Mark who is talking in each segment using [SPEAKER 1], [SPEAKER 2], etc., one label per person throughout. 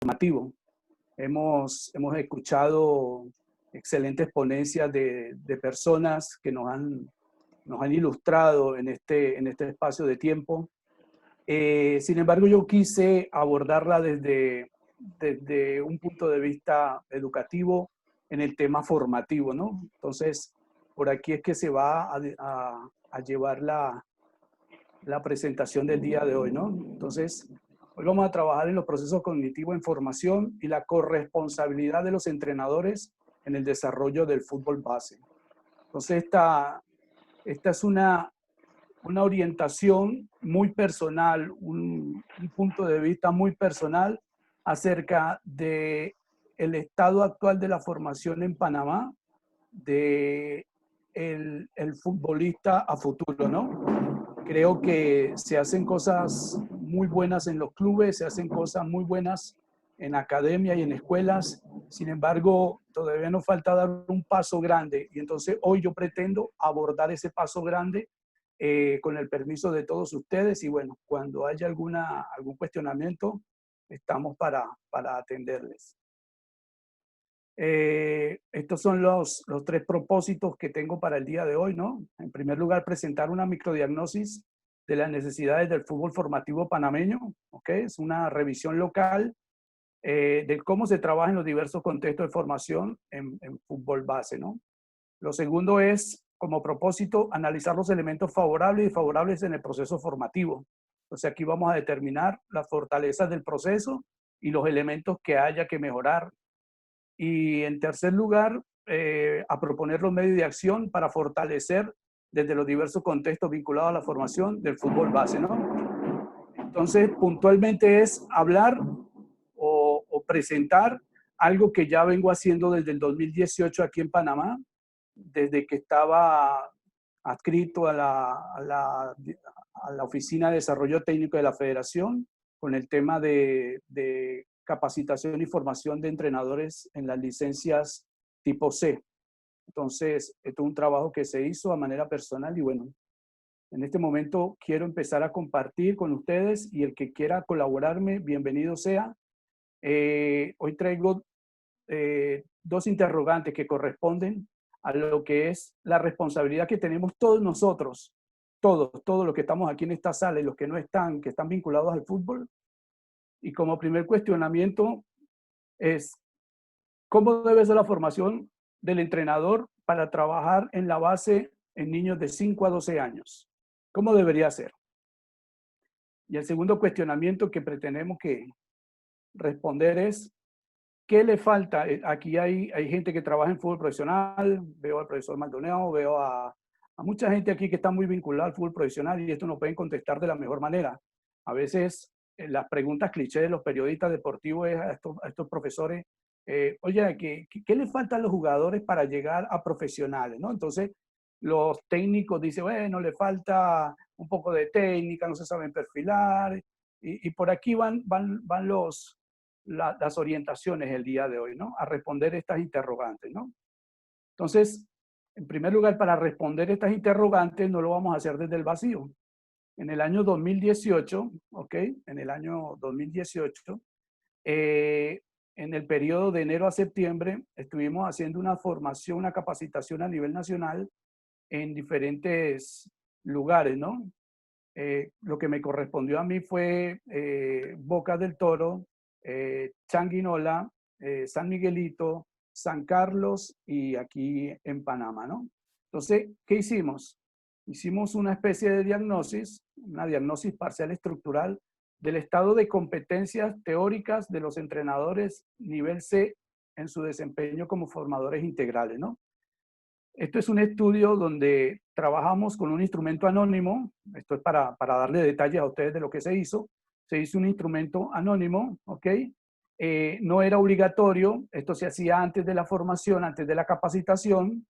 [SPEAKER 1] formativo. Hemos escuchado excelentes ponencias de personas que nos han ilustrado en este espacio de tiempo. Sin embargo, yo quise abordarla desde un punto de vista educativo en el tema formativo, ¿no? Entonces, por aquí es que se va a llevar la presentación del día de hoy, ¿no? Entonces, hoy vamos a trabajar en los procesos cognitivos en formación y la corresponsabilidad de los entrenadores en el desarrollo del fútbol base. Entonces, esta es una orientación muy personal, un punto de vista muy personal acerca del estado actual de la formación en Panamá, de el futbolista a futuro, ¿no? Creo que se hacen cosas muy buenas en los clubes, se hacen cosas muy buenas en academia y en escuelas. Sin embargo, todavía nos falta dar un paso grande. Y entonces hoy yo pretendo abordar ese paso grande con el permiso de todos ustedes. Y bueno, cuando haya algún cuestionamiento, estamos para atenderles. Estos son los 3 propósitos que tengo para el día de hoy, ¿no? En primer lugar, presentar una microdiagnosis de las necesidades del fútbol formativo panameño, ¿ok? Es una revisión local de cómo se trabaja en los diversos contextos de formación en fútbol base, ¿no? Lo segundo es, como propósito, analizar los elementos favorables y desfavorables en el proceso formativo. Entonces aquí vamos a determinar las fortalezas del proceso y los elementos que haya que mejorar. Y en tercer lugar, a proponer los medios de acción para fortalecer desde los diversos contextos vinculados a la formación del fútbol base, ¿no? Entonces, puntualmente es hablar o presentar algo que ya vengo haciendo desde el 2018 aquí en Panamá, desde que estaba adscrito a la Oficina de Desarrollo Técnico de la Federación, con el tema de capacitación y formación de entrenadores en las licencias tipo C. Entonces, esto es un trabajo que se hizo a manera personal y bueno, en este momento quiero empezar a compartir con ustedes y el que quiera colaborarme, bienvenido sea. Hoy traigo 2 interrogantes que corresponden a lo que es la responsabilidad que tenemos todos nosotros, todos los que estamos aquí en esta sala y los que no están, que están vinculados al fútbol. Y como primer cuestionamiento es, ¿cómo debe ser la formación del entrenador para trabajar en la base en niños de 5 a 12 años? ¿Cómo debería ser? Y el segundo cuestionamiento que pretendemos que responder es, ¿qué le falta? Aquí hay gente que trabaja en fútbol profesional, veo al profesor Maldonado, veo a mucha gente aquí que está muy vinculada al fútbol profesional y esto nos pueden contestar de la mejor manera. A veces las preguntas cliché de los periodistas deportivos es a estos profesores, oye, ¿qué le falta a los jugadores para llegar a profesionales? ¿No? Entonces, los técnicos dicen, bueno, le falta un poco de técnica, no se saben perfilar, y por aquí van las orientaciones el día de hoy, ¿no? A responder estas interrogantes, ¿no? Entonces, en primer lugar, para responder estas interrogantes no lo vamos a hacer desde el vacío. En el año 2018, ¿ok? En el año 2018, en el periodo de enero a septiembre, estuvimos haciendo una formación, una capacitación a nivel nacional en diferentes lugares, ¿no? Lo que me correspondió a mí fue Boca del Toro, Changuinola, San Miguelito, San Carlos y aquí en Panamá, ¿no? Entonces, ¿qué hicimos? Hicimos una especie de diagnosis, una diagnosis parcial estructural del estado de competencias teóricas de los entrenadores nivel C en su desempeño como formadores integrales, ¿no? Esto es un estudio donde trabajamos con un instrumento anónimo. Esto es para darle detalles a ustedes de lo que se hizo. Se hizo un instrumento anónimo, ¿ok? No era obligatorio. Esto se hacía antes de la formación, antes de la capacitación.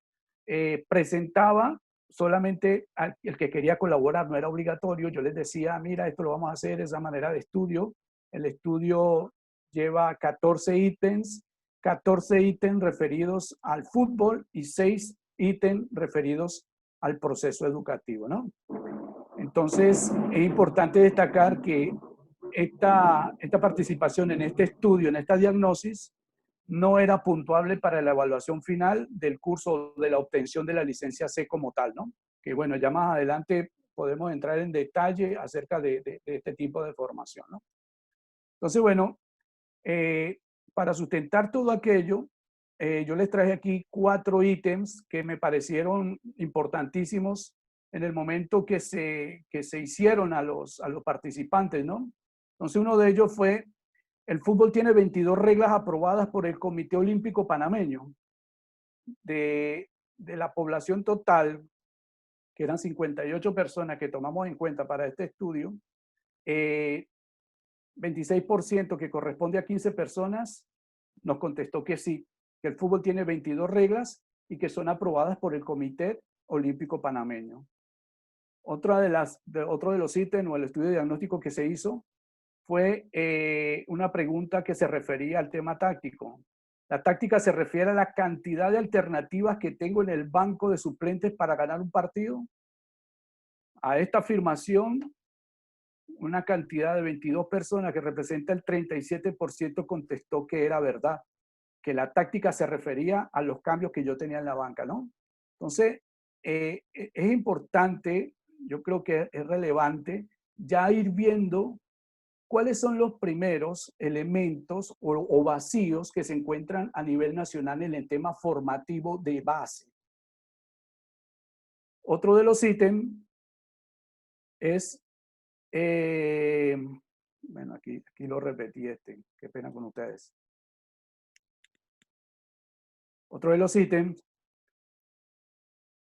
[SPEAKER 1] Presentaba solamente el que quería colaborar, no era obligatorio. Yo les decía, mira, esto lo vamos a hacer de esa manera de estudio. El estudio lleva 14 ítems referidos al fútbol y 6 ítems referidos al proceso educativo, ¿no? Entonces, es importante destacar que esta participación en este estudio, en esta diagnosis, no era puntuable para la evaluación final del curso de la obtención de la licencia C como tal, ¿no? Que bueno, ya más adelante podemos entrar en detalle acerca de este tipo de formación, ¿no? Entonces, bueno, para sustentar todo aquello, yo les traje aquí 4 ítems que me parecieron importantísimos en el momento que se hicieron a los participantes, ¿no? Entonces, uno de ellos fue, el fútbol tiene 22 reglas aprobadas por el Comité Olímpico Panameño. De la población total, que eran 58 personas que tomamos en cuenta para este estudio, 26%, que corresponde a 15 personas, nos contestó que sí, que el fútbol tiene 22 reglas y que son aprobadas por el Comité Olímpico Panameño. Otro de los ítems o el estudio diagnóstico que se hizo fue una pregunta que se refería al tema táctico. La táctica se refiere a la cantidad de alternativas que tengo en el banco de suplentes para ganar un partido. A esta afirmación, una cantidad de 22 personas que representa el 37% contestó que era verdad, que la táctica se refería a los cambios que yo tenía en la banca, ¿no? Entonces, es importante, yo creo que es relevante ya ir viendo cuáles son los primeros elementos o vacíos que se encuentran a nivel nacional en el tema formativo de base. Otro de los ítems es, bueno, aquí lo repetí, qué pena con ustedes. Otro de los ítems,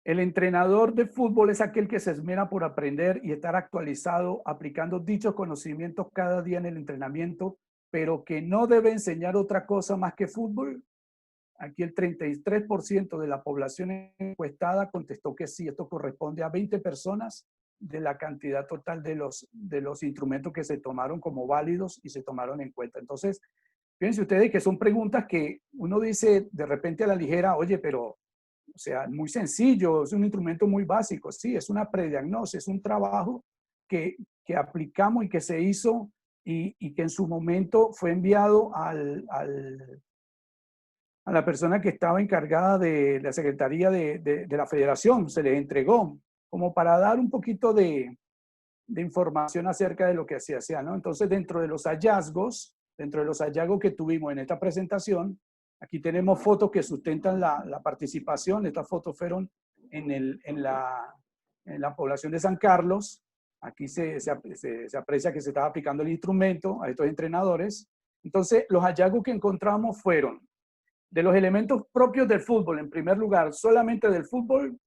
[SPEAKER 1] el entrenador de fútbol es aquel que se esmera por aprender y estar actualizado, aplicando dichos conocimientos cada día en el entrenamiento, pero que no debe enseñar otra cosa más que fútbol. Aquí el 33% de la población encuestada contestó que sí. Esto corresponde a 20 personas de la cantidad total de los instrumentos que se tomaron como válidos y se tomaron en cuenta. Entonces, fíjense ustedes que son preguntas que uno dice de repente a la ligera, oye, pero, o sea, muy sencillo, es un instrumento muy básico. Sí, es una prediagnosis, es un trabajo que aplicamos y que se hizo y que en su momento fue enviado a la persona que estaba encargada de la Secretaría de la Federación, se les entregó como para dar un poquito de información acerca de lo que se hacía, ¿no? Entonces, dentro de los hallazgos que tuvimos en esta presentación, aquí tenemos fotos que sustentan la participación. Estas fotos fueron en la población de San Carlos. Aquí se aprecia que se estaba aplicando el instrumento a estos entrenadores. Entonces, los hallazgos que encontramos fueron de los elementos propios del fútbol. En primer lugar, solamente del fútbol,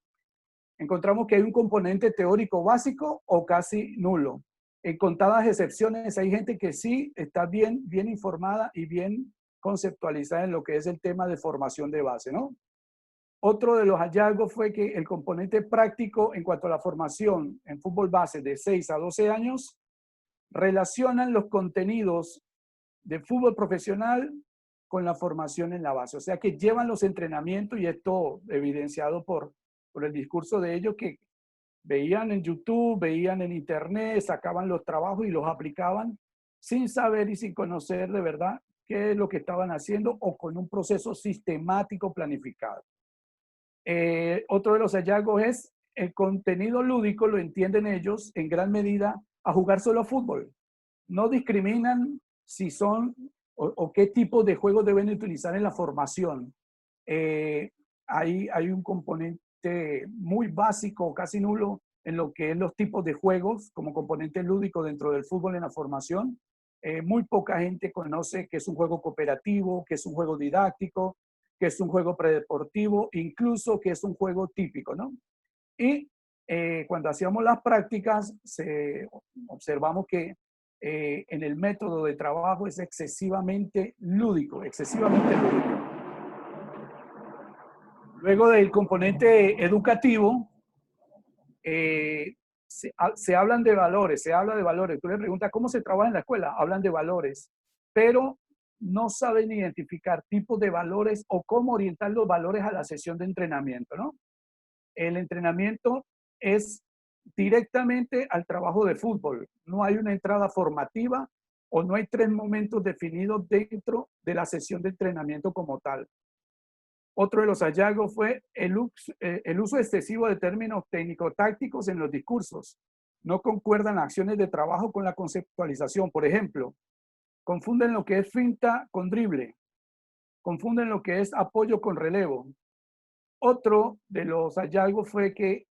[SPEAKER 1] encontramos que hay un componente teórico básico o casi nulo. En contadas excepciones hay gente que sí está bien informada y bien conceptualizada en lo que es el tema de formación de base, ¿no? Otro de los hallazgos fue que el componente práctico en cuanto a la formación en fútbol base de 6 a 12 años relacionan los contenidos de fútbol profesional con la formación en la base. O sea que llevan los entrenamientos, y esto evidenciado por el discurso de ellos, que veían en YouTube, veían en Internet, sacaban los trabajos y los aplicaban sin saber y sin conocer de verdad qué es lo que estaban haciendo o con un proceso sistemático planificado. Otro de los hallazgos es el contenido lúdico, lo entienden ellos en gran medida a jugar solo fútbol. No discriminan si son o qué tipo de juegos deben utilizar en la formación. Hay un componente muy básico, casi nulo, en lo que es los tipos de juegos como componente lúdico dentro del fútbol en la formación. Muy poca gente conoce que es un juego cooperativo, que es un juego didáctico, que es un juego predeportivo, incluso que es un juego típico, ¿no? Y cuando hacíamos las prácticas, observamos que en el método de trabajo es excesivamente lúdico, excesivamente lúdico. Luego del componente educativo, se hablan de valores, se habla de valores. Tú le preguntas cómo se trabaja en la escuela, hablan de valores, pero no saben identificar tipos de valores o cómo orientar los valores a la sesión de entrenamiento, ¿no? El entrenamiento es directamente al trabajo de fútbol. No hay una entrada formativa o no hay tres momentos definidos dentro de la sesión de entrenamiento como tal. Otro de los hallazgos fue el uso excesivo de términos técnico-tácticos en los discursos. No concuerdan acciones de trabajo con la conceptualización. Por ejemplo, confunden lo que es finta con drible, confunden lo que es apoyo con relevo. Otro de los hallazgos fue que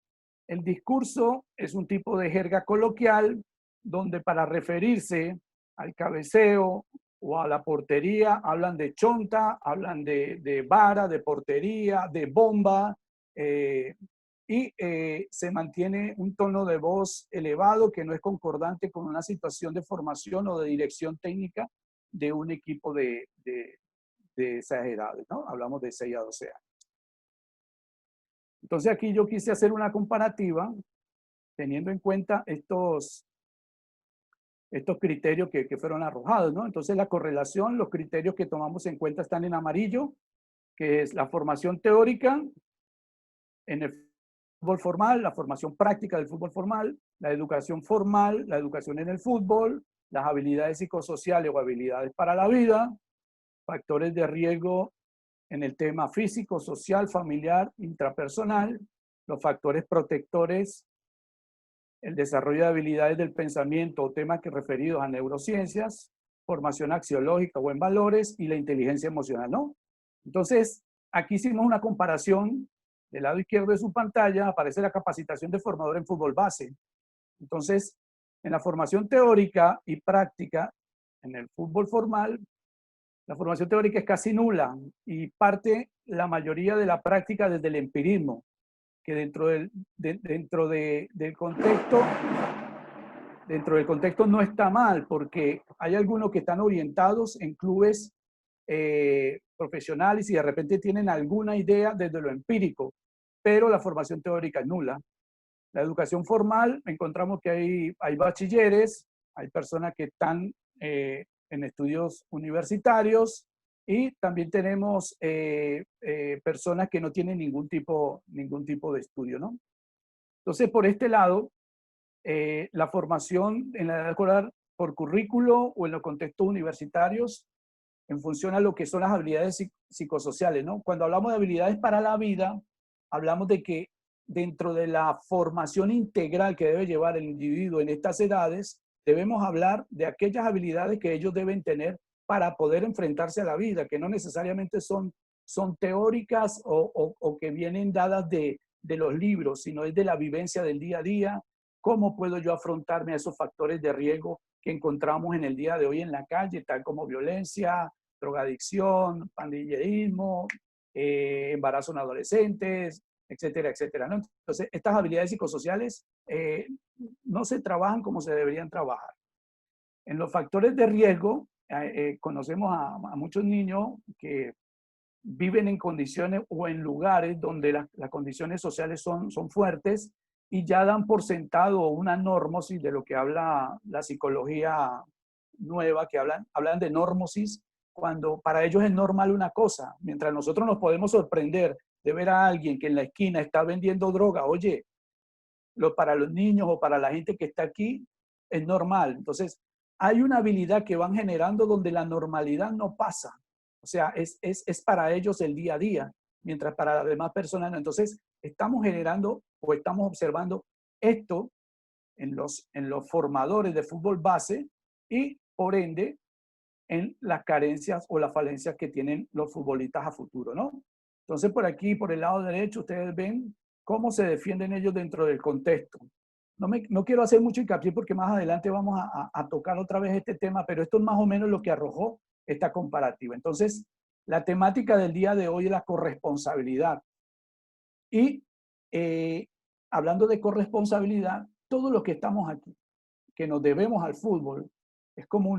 [SPEAKER 1] el discurso es un tipo de jerga coloquial donde para referirse al cabeceo o a la portería hablan de chonta, hablan de vara, de portería, de bomba, se mantiene un tono de voz elevado que no es concordante con una situación de formación o de dirección técnica de un equipo de esas edades, ¿no? Hablamos de 6 a 12 años. Entonces aquí yo quise hacer una comparativa teniendo en cuenta estos criterios que fueron arrojados, ¿no? Entonces la correlación, los criterios que tomamos en cuenta están en amarillo, que es la formación teórica en el fútbol formal, la formación práctica del fútbol formal, la educación formal, la educación en el fútbol, las habilidades psicosociales o habilidades para la vida, factores de riesgo en el tema físico, social, familiar, intrapersonal, los factores protectores, el desarrollo de habilidades del pensamiento o temas que referidos a neurociencias, formación axiológica o en valores y la inteligencia emocional, ¿no? Entonces, aquí hicimos una comparación. Del lado izquierdo de su pantalla aparece la capacitación de formador en fútbol base. Entonces, en la formación teórica y práctica, en el fútbol formal, la formación teórica es casi nula y parte la mayoría de la práctica desde el empirismo, que dentro del contexto no está mal, porque hay algunos que están orientados en clubes profesionales y de repente tienen alguna idea desde lo empírico, pero la formación teórica es nula. La educación formal, encontramos que hay bachilleres, hay personas que están en estudios universitarios y también tenemos personas que no tienen ningún tipo de estudio, ¿no? Entonces, por este lado, la formación en la edad escolar por currículo o en los contextos universitarios en función a lo que son las habilidades psicosociales, ¿no? Cuando hablamos de habilidades para la vida, hablamos de que dentro de la formación integral que debe llevar el individuo en estas edades, debemos hablar de aquellas habilidades que ellos deben tener para poder enfrentarse a la vida, que no necesariamente son teóricas o que vienen dadas de los libros, sino es de la vivencia del día a día. ¿Cómo puedo yo afrontarme a esos factores de riesgo que encontramos en el día de hoy en la calle, tal como violencia, drogadicción, pandillerismo, embarazo en adolescentes, etcétera, etcétera, ¿no? Entonces, estas habilidades psicosociales no se trabajan como se deberían trabajar. En los factores de riesgo, conocemos a muchos niños que viven en condiciones o en lugares donde las condiciones sociales son fuertes y ya dan por sentado una normosis de lo que habla la psicología nueva, que hablan de normosis, cuando para ellos es normal una cosa, mientras nosotros nos podemos sorprender de ver a alguien que en la esquina está vendiendo droga, oye, para los niños o para la gente que está aquí es normal. Entonces, hay una habilidad que van generando donde la normalidad no pasa. O sea, es para ellos el día a día, mientras para las demás personas no. Entonces, estamos generando o estamos observando esto en los formadores de fútbol base y, por ende, en las carencias o las falencias que tienen los futbolistas a futuro, ¿no? Entonces, por aquí, por el lado derecho, ustedes ven cómo se defienden ellos dentro del contexto. No quiero hacer mucho hincapié porque más adelante vamos a tocar otra vez este tema, pero esto es más o menos lo que arrojó esta comparativa. Entonces, la temática del día de hoy es la corresponsabilidad. Y hablando de corresponsabilidad, todos los que estamos aquí, que nos debemos al fútbol, es como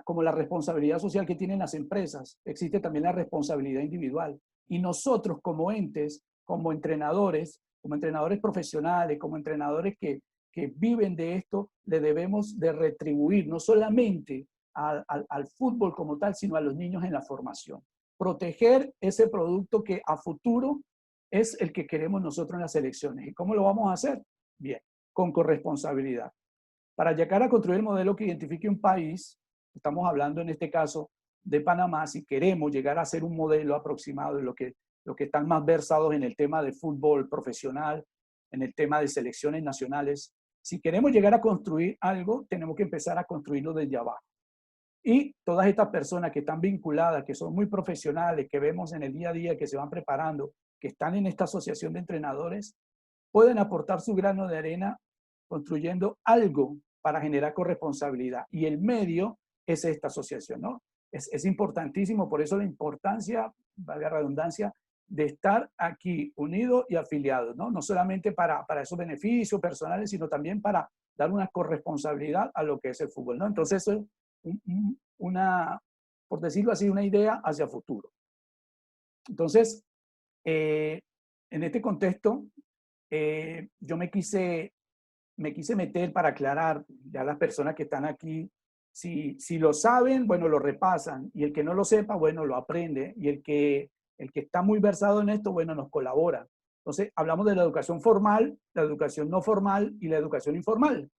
[SPEAKER 1] como la responsabilidad social que tienen las empresas, existe también la responsabilidad individual. Y nosotros como entes, como entrenadores profesionales, como entrenadores que viven de esto, le debemos de retribuir no solamente al fútbol como tal, sino a los niños en la formación. Proteger ese producto que a futuro es el que queremos nosotros en las elecciones. ¿Y cómo lo vamos a hacer? Bien, con corresponsabilidad. Para llegar a construir el modelo que identifique un país, estamos hablando en este caso de Panamá, si queremos llegar a ser un modelo aproximado de lo que están más versados en el tema de fútbol profesional, en el tema de selecciones nacionales, si queremos llegar a construir algo, tenemos que empezar a construirlo desde abajo. Y todas estas personas que están vinculadas, que son muy profesionales, que vemos en el día a día, que se van preparando, que están en esta asociación de entrenadores, pueden aportar su grano de arena construyendo algo para generar corresponsabilidad. Y el medio es esta asociación, ¿no? Es importantísimo, por eso la importancia, valga la redundancia, de estar aquí unidos y afiliados, ¿no? No solamente para esos beneficios personales, sino también para dar una corresponsabilidad a lo que es el fútbol, ¿no? Entonces, eso es una, por decirlo así, una idea hacia futuro. Entonces, en este contexto, yo me quise meter para aclarar ya las personas que están aquí, si lo saben, bueno, lo repasan, y el que no lo sepa, bueno, lo aprende, y el que está muy versado en esto, bueno, nos colabora. Entonces, hablamos de la educación formal, la educación no formal y la educación informal.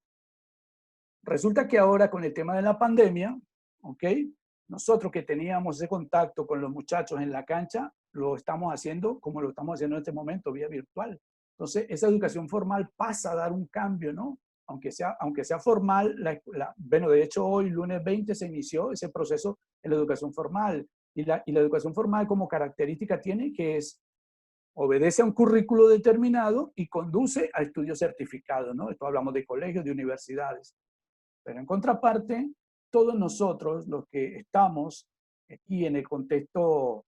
[SPEAKER 1] Resulta que ahora con el tema de la pandemia, ¿ok? Nosotros que teníamos ese contacto con los muchachos en la cancha, lo estamos haciendo como lo estamos haciendo en este momento, vía virtual. Entonces, esa educación formal pasa a dar un cambio, ¿no? Aunque sea formal, bueno, de hecho hoy, lunes 20, se inició ese proceso en la educación formal. Y la educación formal como característica tiene que obedece a un currículo determinado y conduce a estudios certificados, ¿no? Esto hablamos de colegios, de universidades. Pero en contraparte, todos nosotros, los que estamos aquí en el contexto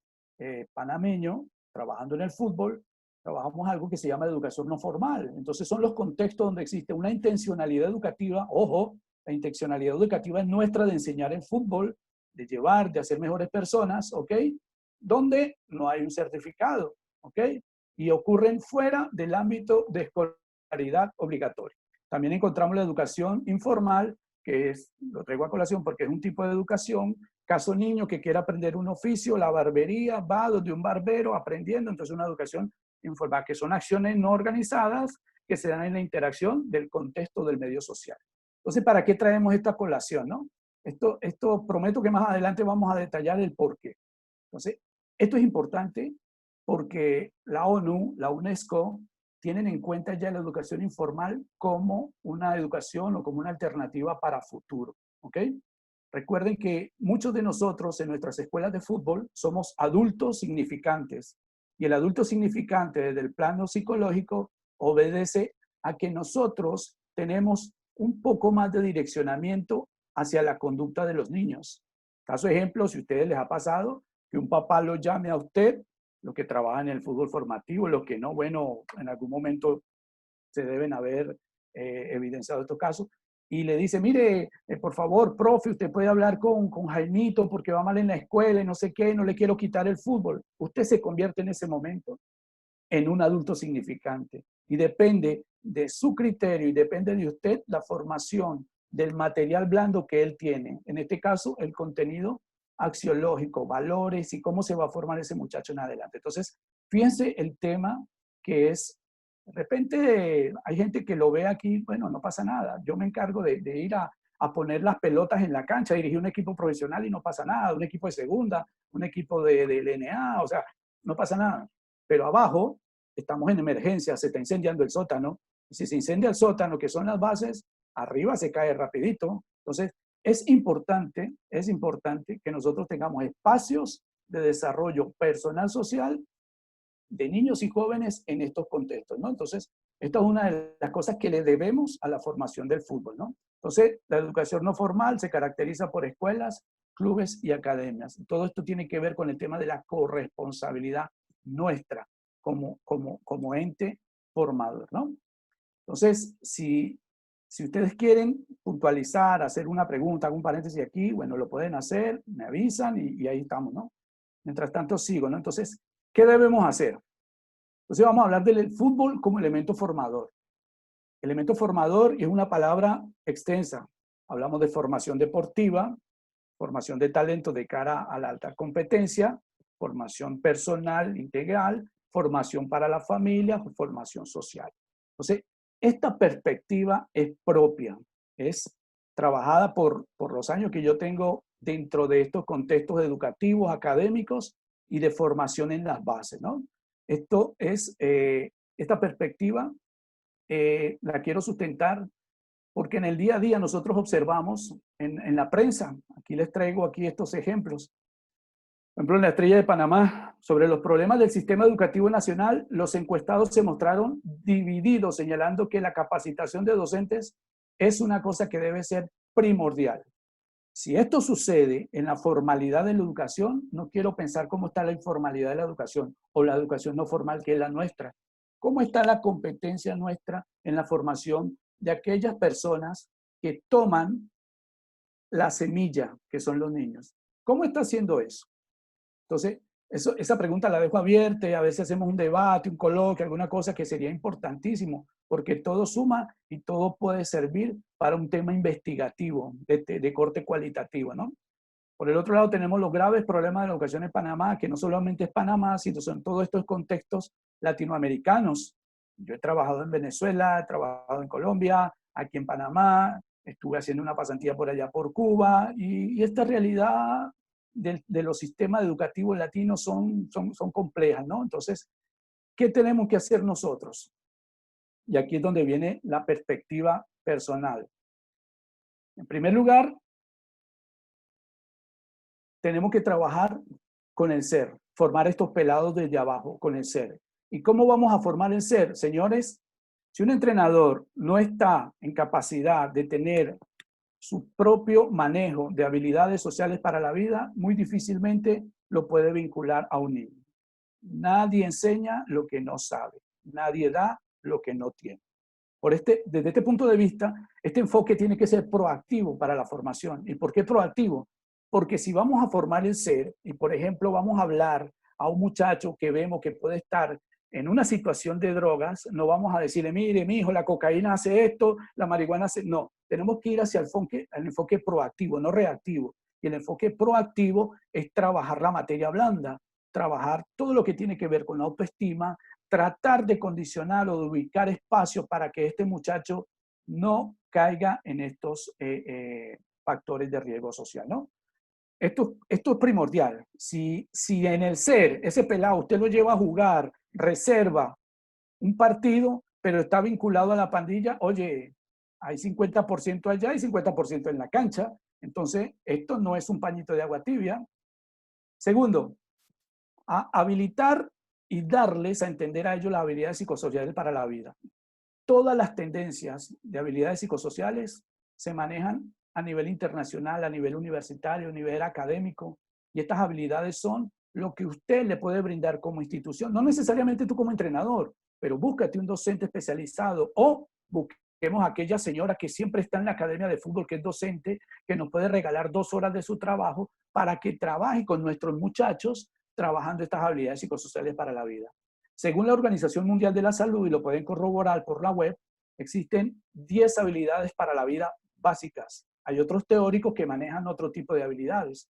[SPEAKER 1] panameño, trabajando en el fútbol, trabajamos algo que se llama educación no formal. Entonces son los contextos donde existe una intencionalidad educativa, ojo, la intencionalidad educativa es nuestra de enseñar el fútbol, de llevar, de hacer mejores personas, ¿ok? Donde no hay un certificado, ¿ok? Y ocurren fuera del ámbito de escolaridad obligatoria. También encontramos la educación informal, que es, lo traigo a colación porque es un tipo de educación, caso niño que quiera aprender un oficio, la barbería, va donde un barbero aprendiendo, entonces una educación informal, que son acciones no organizadas que se dan en la interacción del contexto del medio social. Entonces, ¿para qué traemos esta colación, no? Esto prometo que más adelante vamos a detallar el por qué. Entonces, esto es importante porque la ONU, la UNESCO, tienen en cuenta ya la educación informal como una educación o como una alternativa para futuro, ¿ok? Recuerden que muchos de nosotros en nuestras escuelas de fútbol somos adultos significantes y el adulto significante desde el plano psicológico obedece a que nosotros tenemos un poco más de direccionamiento hacia la conducta de los niños. Caso ejemplo, si a ustedes les ha pasado que un papá lo llame a usted, los que trabajan en el fútbol formativo, los que no, bueno, en algún momento se deben haber evidenciado estos casos, y le dice, mire, por favor, profe, usted puede hablar con Jaimito porque va mal en la escuela y no sé qué, no le quiero quitar el fútbol. Usted se convierte en ese momento en un adulto significante y depende de su criterio y depende de usted la formación del material blando que él tiene. En este caso, el contenido axiológico, valores y cómo se va a formar ese muchacho en adelante. Entonces, fíjense el tema que es, de repente hay gente que lo ve aquí, bueno, no pasa nada. Yo me encargo de ir a poner las pelotas en la cancha, dirigir un equipo profesional y no pasa nada, un equipo de segunda, un equipo de LNA, o sea, no pasa nada. Pero abajo estamos en emergencia, se está incendiando el sótano. Y si se incendia el sótano, que son las bases, arriba se cae rapidito. Entonces, es importante que nosotros tengamos espacios de desarrollo personal social de niños y jóvenes en estos contextos, ¿no? Entonces, esto es una de las cosas que le debemos a la formación del fútbol, ¿no? Entonces, la educación no formal se caracteriza por escuelas, clubes y academias. Todo esto tiene que ver con el tema de la corresponsabilidad nuestra como ente formador, ¿no? Entonces, si ustedes quieren puntualizar, hacer una pregunta, algún paréntesis aquí, bueno, lo pueden hacer, me avisan y ahí estamos, ¿no? Mientras tanto, sigo, ¿no? Entonces, ¿qué debemos hacer? Entonces, vamos a hablar del fútbol como elemento formador. Elemento formador es una palabra extensa. Hablamos de formación deportiva, formación de talento de cara a la alta competencia, formación personal integral, formación para la familia, formación social. Entonces, esta perspectiva es propia, es trabajada por los años que yo tengo dentro de estos contextos educativos, académicos y de formación en las bases, ¿no? Esto es, esta perspectiva la quiero sustentar porque en el día a día nosotros observamos en la prensa, aquí les traigo aquí estos ejemplos. Por ejemplo, en la Estrella de Panamá, sobre los problemas del sistema educativo nacional, los encuestados se mostraron divididos, señalando que la capacitación de docentes es una cosa que debe ser primordial. Si esto sucede en la formalidad de la educación, no quiero pensar cómo está la informalidad de la educación o la educación no formal que es la nuestra. ¿Cómo está la competencia nuestra en la formación de aquellas personas que toman la semilla, que son los niños? ¿Cómo está haciendo eso? Entonces, esa pregunta la dejo abierta y a veces hacemos un debate, un coloquio, alguna cosa que sería importantísimo, porque todo suma y todo puede servir para un tema investigativo de corte cualitativo, ¿no? Por el otro lado, tenemos los graves problemas de la educación en Panamá, que no solamente es Panamá, sino son todos estos contextos latinoamericanos. Yo he trabajado en Venezuela, he trabajado en Colombia, aquí en Panamá, estuve haciendo una pasantía por allá por Cuba, y esta realidad de los sistemas educativos latinos son complejas, ¿no? Entonces, ¿qué tenemos que hacer nosotros? Y aquí es donde viene la perspectiva personal. En primer lugar, tenemos que trabajar con el ser, formar estos pelados desde abajo con el ser. ¿Y cómo vamos a formar el ser? Señores, si un entrenador no está en capacidad de tener su propio manejo de habilidades sociales para la vida, muy difícilmente lo puede vincular a un niño. Nadie enseña lo que no sabe, nadie da lo que no tiene. Desde este punto de vista, este enfoque tiene que ser proactivo para la formación. ¿Y por qué proactivo? Porque si vamos a formar el ser y, por ejemplo, vamos a hablar a un muchacho que vemos que puede estar en una situación de drogas, no vamos a decirle, mire, mi hijo, la cocaína hace esto, la marihuana hace... No, tenemos que ir hacia el enfoque proactivo, no reactivo. Y el enfoque proactivo es trabajar la materia blanda, trabajar todo lo que tiene que ver con la autoestima, tratar de condicionar o de ubicar espacios para que este muchacho no caiga en estos factores de riesgo social, ¿no? Esto es primordial. Si en el ser, ese pelado, usted lo lleva a jugar, reserva un partido, pero está vinculado a la pandilla, oye, hay 50% allá y 50% en la cancha. Entonces, esto no es un pañito de agua tibia. Segundo, a habilitar y darles a entender a ellos las habilidades psicosociales para la vida. Todas las tendencias de habilidades psicosociales se manejan a nivel internacional, a nivel universitario, a nivel académico, y estas habilidades son lo que usted le puede brindar como institución, no necesariamente tú como entrenador, pero búscate un docente especializado o busquemos a aquella señora que siempre está en la academia de fútbol, que es docente, que nos puede regalar 2 horas de su trabajo para que trabaje con nuestros muchachos trabajando estas habilidades psicosociales para la vida. Según la Organización Mundial de la Salud, y lo pueden corroborar por la web, existen 10 habilidades para la vida básicas. Hay otros teóricos que manejan otro tipo de habilidades.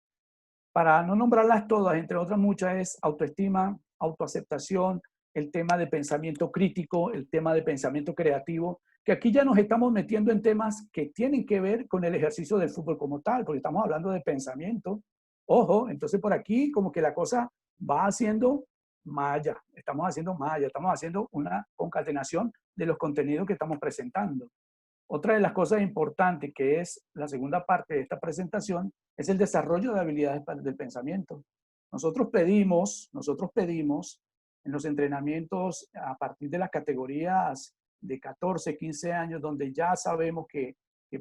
[SPEAKER 1] Para no nombrarlas todas, entre otras muchas, es autoestima, autoaceptación, el tema de pensamiento crítico, el tema de pensamiento creativo, que aquí ya nos estamos metiendo en temas que tienen que ver con el ejercicio del fútbol como tal, porque estamos hablando de pensamiento. Ojo, entonces por aquí como que la cosa va haciendo malla, estamos haciendo una concatenación de los contenidos que estamos presentando. Otra de las cosas importantes, que es la segunda parte de esta presentación, es el desarrollo de habilidades del pensamiento. Nosotros pedimos en los entrenamientos a partir de las categorías de 14, 15 años, donde ya sabemos que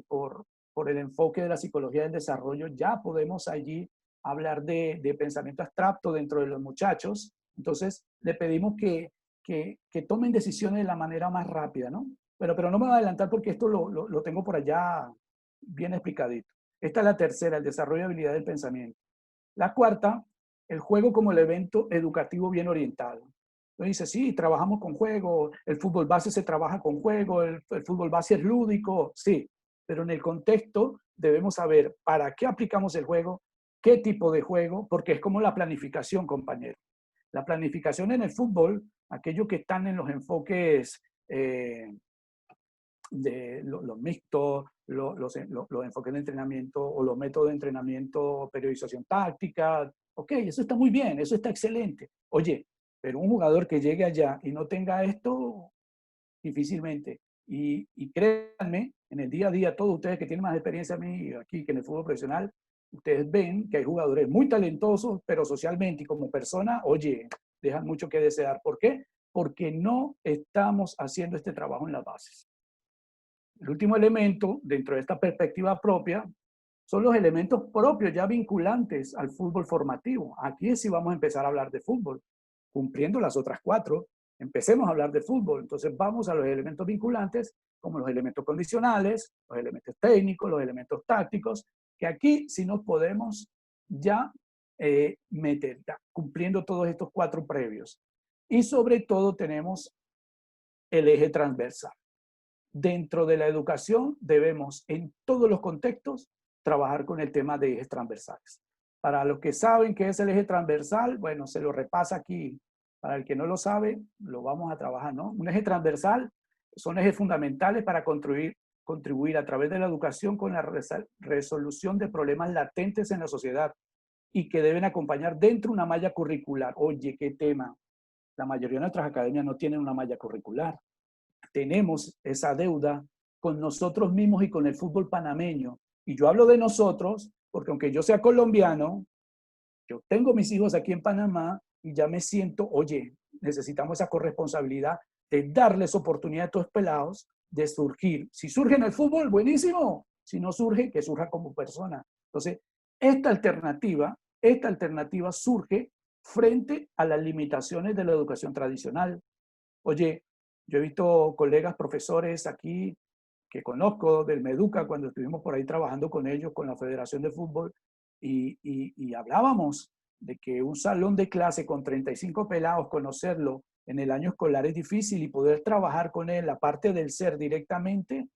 [SPEAKER 1] por el enfoque de la psicología del desarrollo ya podemos allí hablar de pensamiento abstracto dentro de los muchachos. Entonces, le pedimos que tomen decisiones de la manera más rápida, ¿no? Pero no me voy a adelantar porque esto lo tengo por allá bien explicadito. Esta es la tercera, el desarrollo de habilidad del pensamiento. La cuarta, el juego como el evento educativo bien orientado. Entonces dice, sí, trabajamos con juego, el fútbol base se trabaja con juego, el fútbol base es lúdico, sí, pero en el contexto debemos saber para qué aplicamos el juego, qué tipo de juego, porque es como la planificación, compañero. La planificación en el fútbol, aquellos que están en los enfoques los mixtos, los enfoques de entrenamiento o los métodos de entrenamiento, periodización táctica. Ok, eso está muy bien, eso está excelente. Oye, pero un jugador que llegue allá y no tenga esto, difícilmente. Y créanme, en el día a día, todos ustedes que tienen más experiencia a mí aquí que en el fútbol profesional, ustedes ven que hay jugadores muy talentosos, pero socialmente y como persona, oye, dejan mucho que desear. ¿Por qué? Porque no estamos haciendo este trabajo en las bases. El último elemento dentro de esta perspectiva propia son los elementos propios ya vinculantes al fútbol formativo. Aquí sí vamos a empezar a hablar de fútbol, cumpliendo las otras cuatro. Empecemos a hablar de fútbol. Entonces vamos a los elementos vinculantes, como los elementos condicionales, los elementos técnicos, los elementos tácticos, que aquí sí nos podemos ya meter, ya, cumpliendo todos estos cuatro previos. Y sobre todo tenemos el eje transversal. Dentro de la educación debemos, en todos los contextos, trabajar con el tema de ejes transversales. Para los que saben qué es el eje transversal, bueno, se lo repasa aquí. Para el que no lo sabe, lo vamos a trabajar, ¿no? Un eje transversal son ejes fundamentales para contribuir a través de la educación con la resolución de problemas latentes en la sociedad y que deben acompañar dentro de una malla curricular. Oye, qué tema. La mayoría de nuestras academias no tienen una malla curricular. Tenemos esa deuda con nosotros mismos y con el fútbol panameño. Y yo hablo de nosotros porque aunque yo sea colombiano, yo tengo mis hijos aquí en Panamá y ya me siento, oye, necesitamos esa corresponsabilidad de darles oportunidad a estos pelados de surgir. Si surge en el fútbol, buenísimo. Si no surge, que surja como persona. Entonces, esta alternativa surge frente a las limitaciones de la educación tradicional. Oye, yo he visto colegas profesores aquí que conozco del Meduca cuando estuvimos por ahí trabajando con ellos, con la Federación de Fútbol, y hablábamos de que un salón de clase con 35 pelados, conocerlo en el año escolar es difícil y poder trabajar con él, la parte del ser directamente,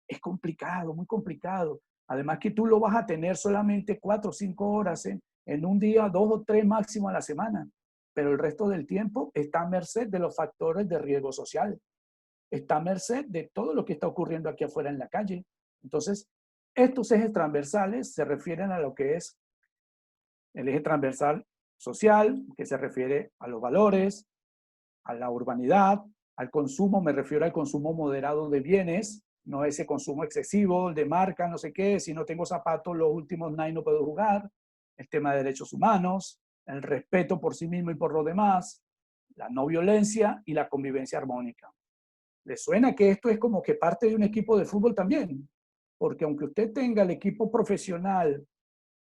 [SPEAKER 1] es complicado, muy complicado. Además que tú lo vas a tener solamente 4 o 5 horas en un día, 2 o 3 máximo a la semana, pero el resto del tiempo está a merced de los factores de riesgo social, está a merced de todo lo que está ocurriendo aquí afuera en la calle. Entonces, estos ejes transversales se refieren a lo que es el eje transversal social, que se refiere a los valores, a la urbanidad, al consumo, me refiero al consumo moderado de bienes, no ese consumo excesivo de marca, no sé qué, si no tengo zapatos, los últimos Nike no puedo jugar, el tema de derechos humanos, el respeto por sí mismo y por los demás, la no violencia y la convivencia armónica. ¿Les suena que esto es como que parte de un equipo de fútbol también? Porque aunque usted tenga el equipo profesional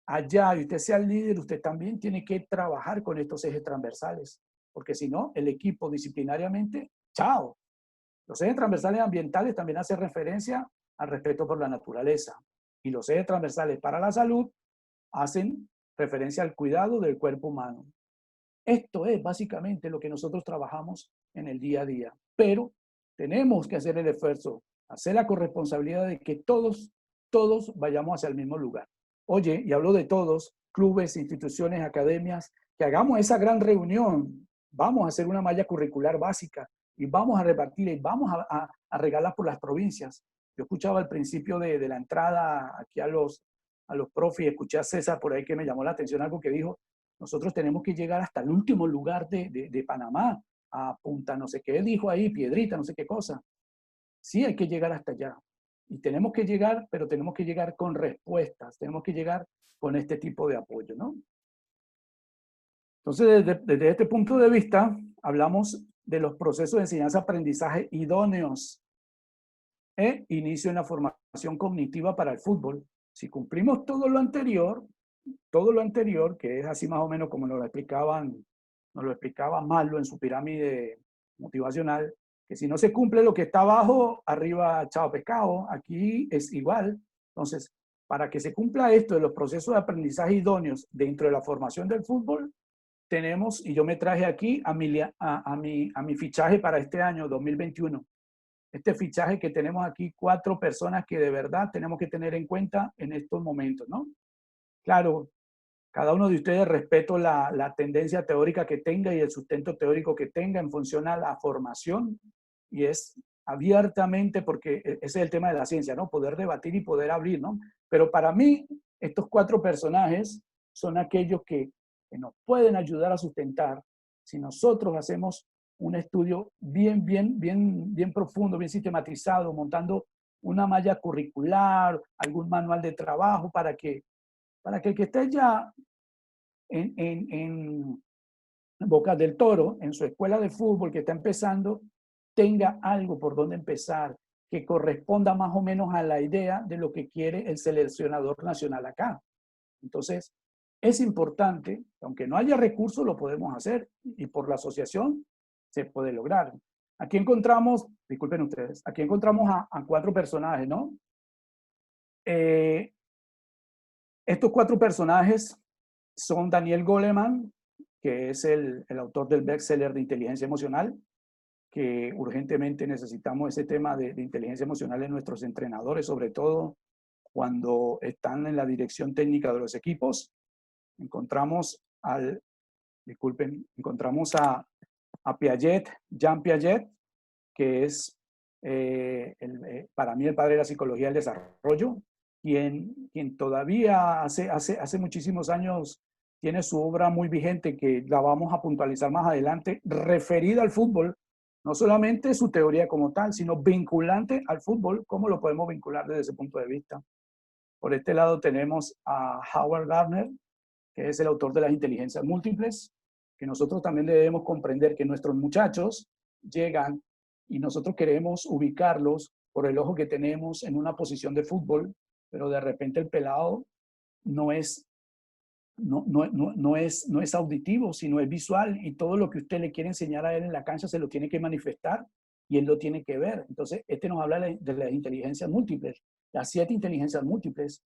[SPEAKER 1] allá y usted sea el líder, usted también tiene que trabajar con estos ejes transversales, porque si no, el equipo disciplinariamente, chao. Los ejes transversales ambientales también hacen referencia al respeto por la naturaleza y los ejes transversales para la salud hacen referencia al cuidado del cuerpo humano. Esto es básicamente lo que nosotros trabajamos en el día a día, pero tenemos que hacer el esfuerzo, hacer la corresponsabilidad de que todos vayamos hacia el mismo lugar. Oye, y hablo de todos, clubes, instituciones, academias, que hagamos esa gran reunión, vamos a hacer una malla curricular básica y vamos a repartirla y vamos a regalar por las provincias. Yo escuchaba al principio de la entrada aquí a los profes, escuché a César por ahí que me llamó la atención algo que dijo, nosotros tenemos que llegar hasta el último lugar de Panamá, a Punta no sé qué, dijo ahí, Piedrita, no sé qué cosa. Sí, hay que llegar hasta allá. Y tenemos que llegar, pero tenemos que llegar con respuestas, tenemos que llegar con este tipo de apoyo, ¿no? Entonces, desde este punto de vista, hablamos de los procesos de enseñanza-aprendizaje idóneos e inicio en la formación cognitiva para el fútbol. Si cumplimos todo lo anterior, que es así más o menos como nos lo explicaba Maslow en su pirámide motivacional, que si no se cumple lo que está abajo, arriba, chao pescado, aquí es igual. Entonces, para que se cumpla esto de los procesos de aprendizaje idóneos dentro de la formación del fútbol, tenemos, y yo me traje aquí a mi fichaje para este año 2021, este fichaje que tenemos aquí, 4 personas que de verdad tenemos que tener en cuenta en estos momentos, ¿no? Claro, cada uno de ustedes respeto la tendencia teórica que tenga y el sustento teórico que tenga en función a la formación, y es abiertamente, porque ese es el tema de la ciencia, ¿no? Poder debatir y poder abrir, ¿no? Pero para mí, estos 4 personajes son aquellos que nos pueden ayudar a sustentar si nosotros hacemos un estudio bien profundo, bien sistematizado, montando una malla curricular, algún manual de trabajo para que el que esté ya en Bocas del Toro, en su escuela de fútbol que está empezando, tenga algo por donde empezar, que corresponda más o menos a la idea de lo que quiere el seleccionador nacional acá. Entonces, es importante, aunque no haya recursos, lo podemos hacer y por la asociación se puede lograr. Aquí encontramos, disculpen ustedes, aquí encontramos a 4 personajes, ¿no? Estos 4 personajes son Daniel Goleman, que es el autor del bestseller de inteligencia emocional, que urgentemente necesitamos ese tema de inteligencia emocional en nuestros entrenadores, sobre todo cuando están en la dirección técnica de los equipos. Encontramos encontramos a Piaget, Jean Piaget, que es para mí el padre de la psicología del desarrollo, quien todavía hace muchísimos años tiene su obra muy vigente, que la vamos a puntualizar más adelante, referida al fútbol, no solamente su teoría como tal, sino vinculante al fútbol, cómo lo podemos vincular desde ese punto de vista. Por este lado tenemos a Howard Gardner, que es el autor de las inteligencias múltiples, que nosotros también debemos comprender que nuestros muchachos llegan y nosotros queremos ubicarlos por el ojo que tenemos en una posición de fútbol, pero de repente el pelado no es, no es auditivo, sino es visual, y todo lo que usted le quiere enseñar a él en la cancha se lo tiene que manifestar y él lo tiene que ver. Entonces, este nos habla de las inteligencias múltiples, las 7 inteligencias múltiples: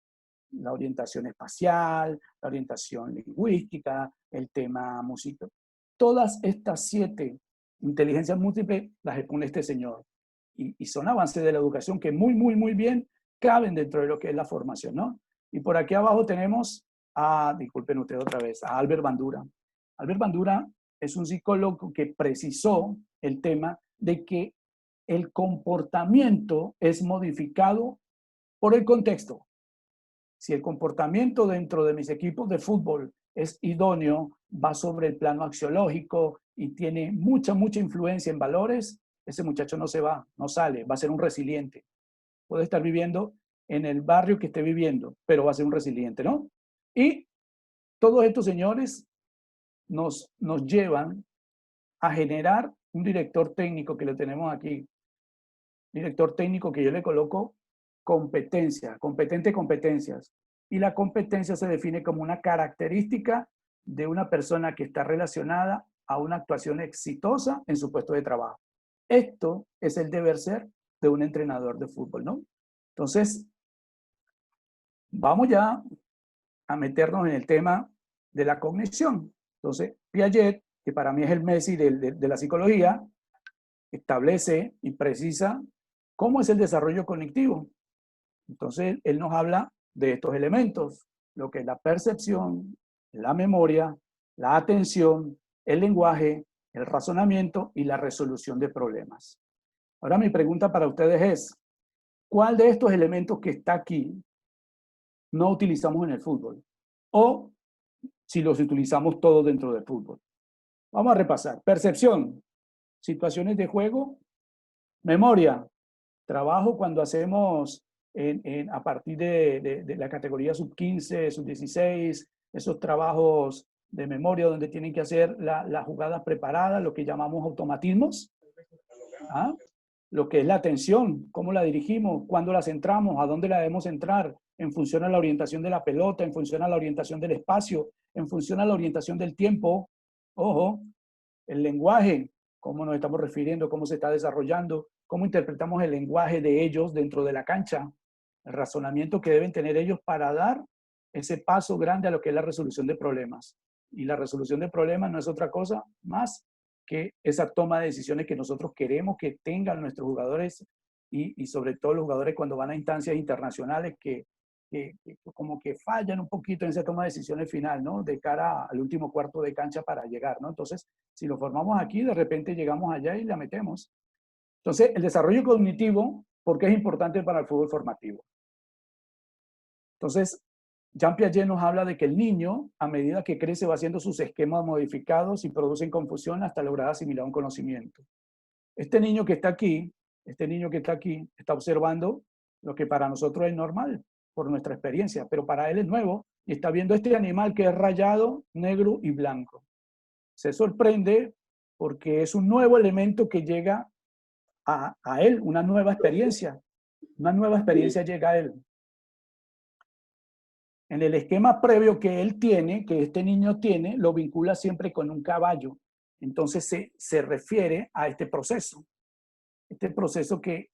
[SPEAKER 1] la orientación espacial, la orientación lingüística, el tema música. Todas estas 7 inteligencias múltiples las expone este señor. Y son avances de la educación que muy bien caben dentro de lo que es la formación, ¿no? Y por aquí abajo tenemos disculpen ustedes otra vez, a Albert Bandura. Albert Bandura es un psicólogo que precisó el tema de que el comportamiento es modificado por el contexto. Si el comportamiento dentro de mis equipos de fútbol es idóneo, va sobre el plano axiológico y tiene mucha influencia en valores, ese muchacho no se va, no sale, va a ser un resiliente. Puede estar viviendo en el barrio que esté viviendo, pero va a ser un resiliente, ¿no? Y todos estos señores nos llevan a generar un director técnico que lo tenemos aquí. Director técnico que yo le coloco competencias. Y la competencia se define como una característica de una persona que está relacionada a una actuación exitosa en su puesto de trabajo. Esto es el deber ser de un entrenador de fútbol, ¿no? Entonces, vamos ya a meternos en el tema de la cognición. Entonces, Piaget, que para mí es el Messi de la psicología, establece y precisa cómo es el desarrollo cognitivo. Entonces, él nos habla de estos elementos, lo que es la percepción, la memoria, la atención, el lenguaje, el razonamiento y la resolución de problemas. Ahora mi pregunta para ustedes es, ¿cuál de estos elementos que está aquí no utilizamos en el fútbol? O si los utilizamos todos dentro del fútbol. Vamos a repasar. Percepción, situaciones de juego. Memoria, trabajo cuando hacemos a partir de la categoría sub-15, sub-16, esos trabajos de memoria donde tienen que hacer la jugada preparada, lo que llamamos automatismos. ¿Ah? Lo que es la atención, cómo la dirigimos, cuándo la centramos, a dónde la debemos entrar, en función a la orientación de la pelota, en función a la orientación del espacio, en función a la orientación del tiempo. Ojo, el lenguaje, cómo nos estamos refiriendo, cómo se está desarrollando, cómo interpretamos el lenguaje de ellos dentro de la cancha, el razonamiento que deben tener ellos para dar ese paso grande a lo que es la resolución de problemas. Y la resolución de problemas no es otra cosa más que esa toma de decisiones que nosotros queremos que tengan nuestros jugadores y sobre todo los jugadores cuando van a instancias internacionales que como que fallan un poquito en esa toma de decisiones final, ¿no? De cara al último cuarto de cancha para llegar, ¿no? Entonces, si lo formamos aquí, de repente llegamos allá y la metemos. Entonces, el desarrollo cognitivo, ¿por qué es importante para el fútbol formativo? Entonces, Jean Piaget nos habla de que el niño, a medida que crece, va haciendo sus esquemas modificados y producen confusión hasta lograr asimilar un conocimiento. Este niño que está aquí, está observando lo que para nosotros es normal por nuestra experiencia, pero para él es nuevo y está viendo este animal que es rayado, negro y blanco. Se sorprende porque es un nuevo elemento que llega a él, una nueva experiencia llega a él. En el esquema previo que él tiene, que este niño tiene, lo vincula siempre con un caballo. Entonces se refiere a este proceso que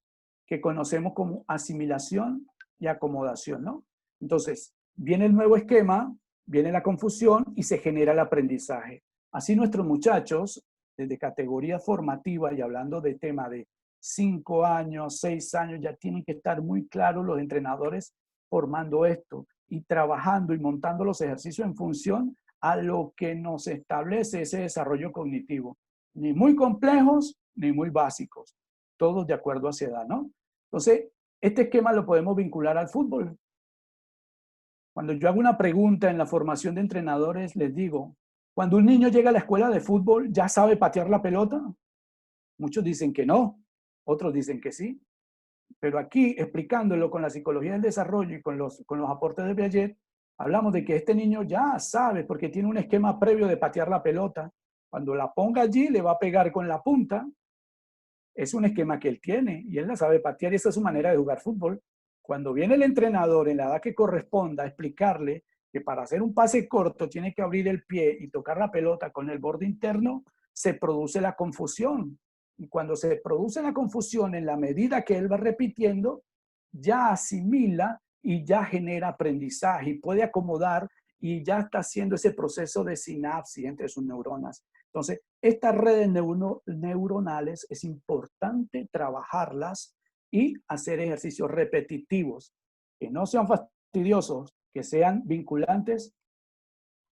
[SPEAKER 1] conocemos como asimilación y acomodación, ¿no? Entonces, viene el nuevo esquema, viene la confusión y se genera el aprendizaje. Así nuestros muchachos, desde categoría formativa y hablando de tema de 5 años, 6 años, ya tienen que estar muy claros los entrenadores formando esto y trabajando y montando los ejercicios en función a lo que nos establece ese desarrollo cognitivo. Ni muy complejos, ni muy básicos. Todos de acuerdo a esa edad, ¿no? Entonces, este esquema lo podemos vincular al fútbol. Cuando yo hago una pregunta en la formación de entrenadores, les digo, cuando un niño llega a la escuela de fútbol, ¿ya sabe patear la pelota? Muchos dicen que no, otros dicen que sí. Pero aquí, explicándolo con la psicología del desarrollo y con los aportes de Piaget, hablamos de que este niño ya sabe, porque tiene un esquema previo de patear la pelota. Cuando la ponga allí, le va a pegar con la punta. Es un esquema que él tiene y él la sabe patear y esa es su manera de jugar fútbol. Cuando viene el entrenador en la edad que corresponda a explicarle que para hacer un pase corto tiene que abrir el pie y tocar la pelota con el borde interno, se produce la confusión. Y cuando se produce la confusión en la medida que él va repitiendo, ya asimila y ya genera aprendizaje y puede acomodar y ya está haciendo ese proceso de sinapsis entre sus neuronas. Entonces, estas redes neuronales es importante trabajarlas y hacer ejercicios repetitivos, que no sean fastidiosos, que sean vinculantes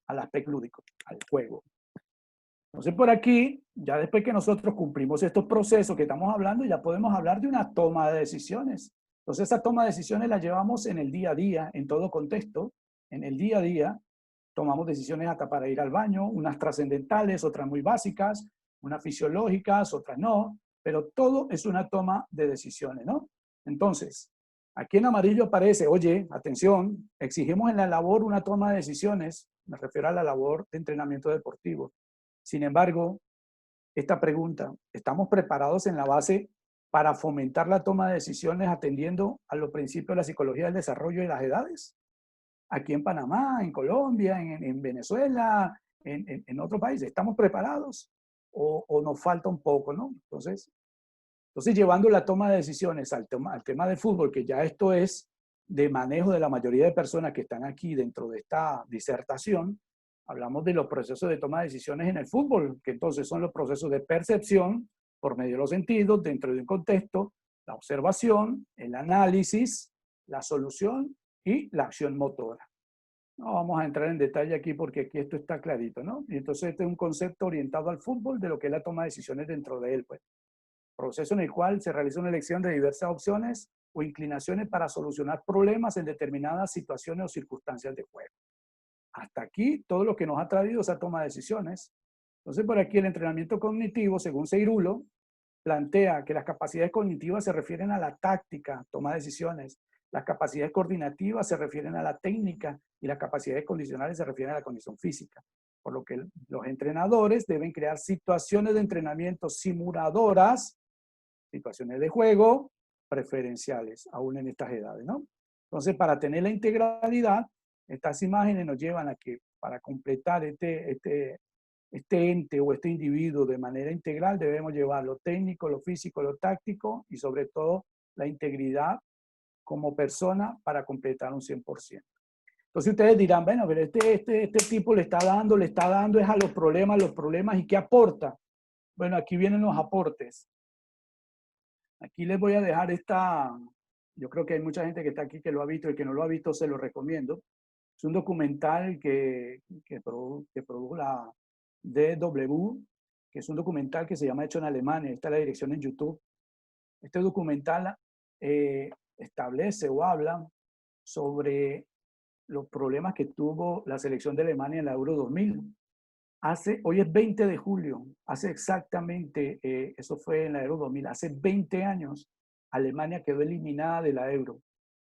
[SPEAKER 1] al aspecto lúdico, al juego. Entonces, por aquí, ya después que nosotros cumplimos estos procesos que estamos hablando, ya podemos hablar de una toma de decisiones. Entonces, esa toma de decisiones la llevamos en el día a día, en todo contexto, en el día a día. Tomamos decisiones hasta para ir al baño, unas trascendentales, otras muy básicas, unas fisiológicas, otras no, pero todo es una toma de decisiones, ¿no? Entonces, aquí en amarillo aparece, oye, atención, exigimos en la labor una toma de decisiones, me refiero a la labor de entrenamiento deportivo. Sin embargo, esta pregunta, ¿estamos preparados en la base para fomentar la toma de decisiones atendiendo a los principios de la psicología del desarrollo y las edades? Aquí en Panamá, en Colombia, en Venezuela, en otros países, ¿estamos preparados? ¿O nos falta un poco, no? Entonces, llevando la toma de decisiones al tema del fútbol, que ya esto es de manejo de la mayoría de personas que están aquí dentro de esta disertación, hablamos de los procesos de toma de decisiones en el fútbol, que entonces son los procesos de percepción por medio de los sentidos dentro de un contexto, la observación, el análisis, la solución y la acción motora. No vamos a entrar en detalle aquí porque aquí esto está clarito, ¿no? Y entonces este es un concepto orientado al fútbol de lo que es la toma de decisiones dentro de él, pues. Proceso en el cual se realiza una elección de diversas opciones o inclinaciones para solucionar problemas en determinadas situaciones o circunstancias de juego. Hasta aquí todo lo que nos ha traído esa toma de decisiones. Entonces, por aquí el entrenamiento cognitivo, según Seirulo, plantea que las capacidades cognitivas se refieren a la táctica, toma de decisiones, las capacidades coordinativas se refieren a la técnica y las capacidades condicionales se refieren a la condición física. Por lo que los entrenadores deben crear situaciones de entrenamiento simuladoras, situaciones de juego preferenciales, aún en estas edades, ¿no? Entonces, para tener la integralidad, estas imágenes nos llevan a que para completar este ente o este individuo de manera integral debemos llevar lo técnico, lo físico, lo táctico y sobre todo la integridad como persona para completar un 100%. Entonces ustedes dirán, bueno, pero este tipo le está dando es a los problemas y ¿qué aporta? Bueno, aquí vienen los aportes. Aquí les voy a dejar yo creo que hay mucha gente que está aquí que lo ha visto, el que no lo ha visto se lo recomiendo. Es un documental que produjo la DW, que es un documental que se llama Hecho en Alemania, está la dirección en YouTube. Este documental establece o habla sobre los problemas que tuvo la selección de Alemania en la Euro 2000. Hoy es 20 de julio, hace exactamente, eso fue en la Euro 2000, hace 20 años, Alemania quedó eliminada de la Euro.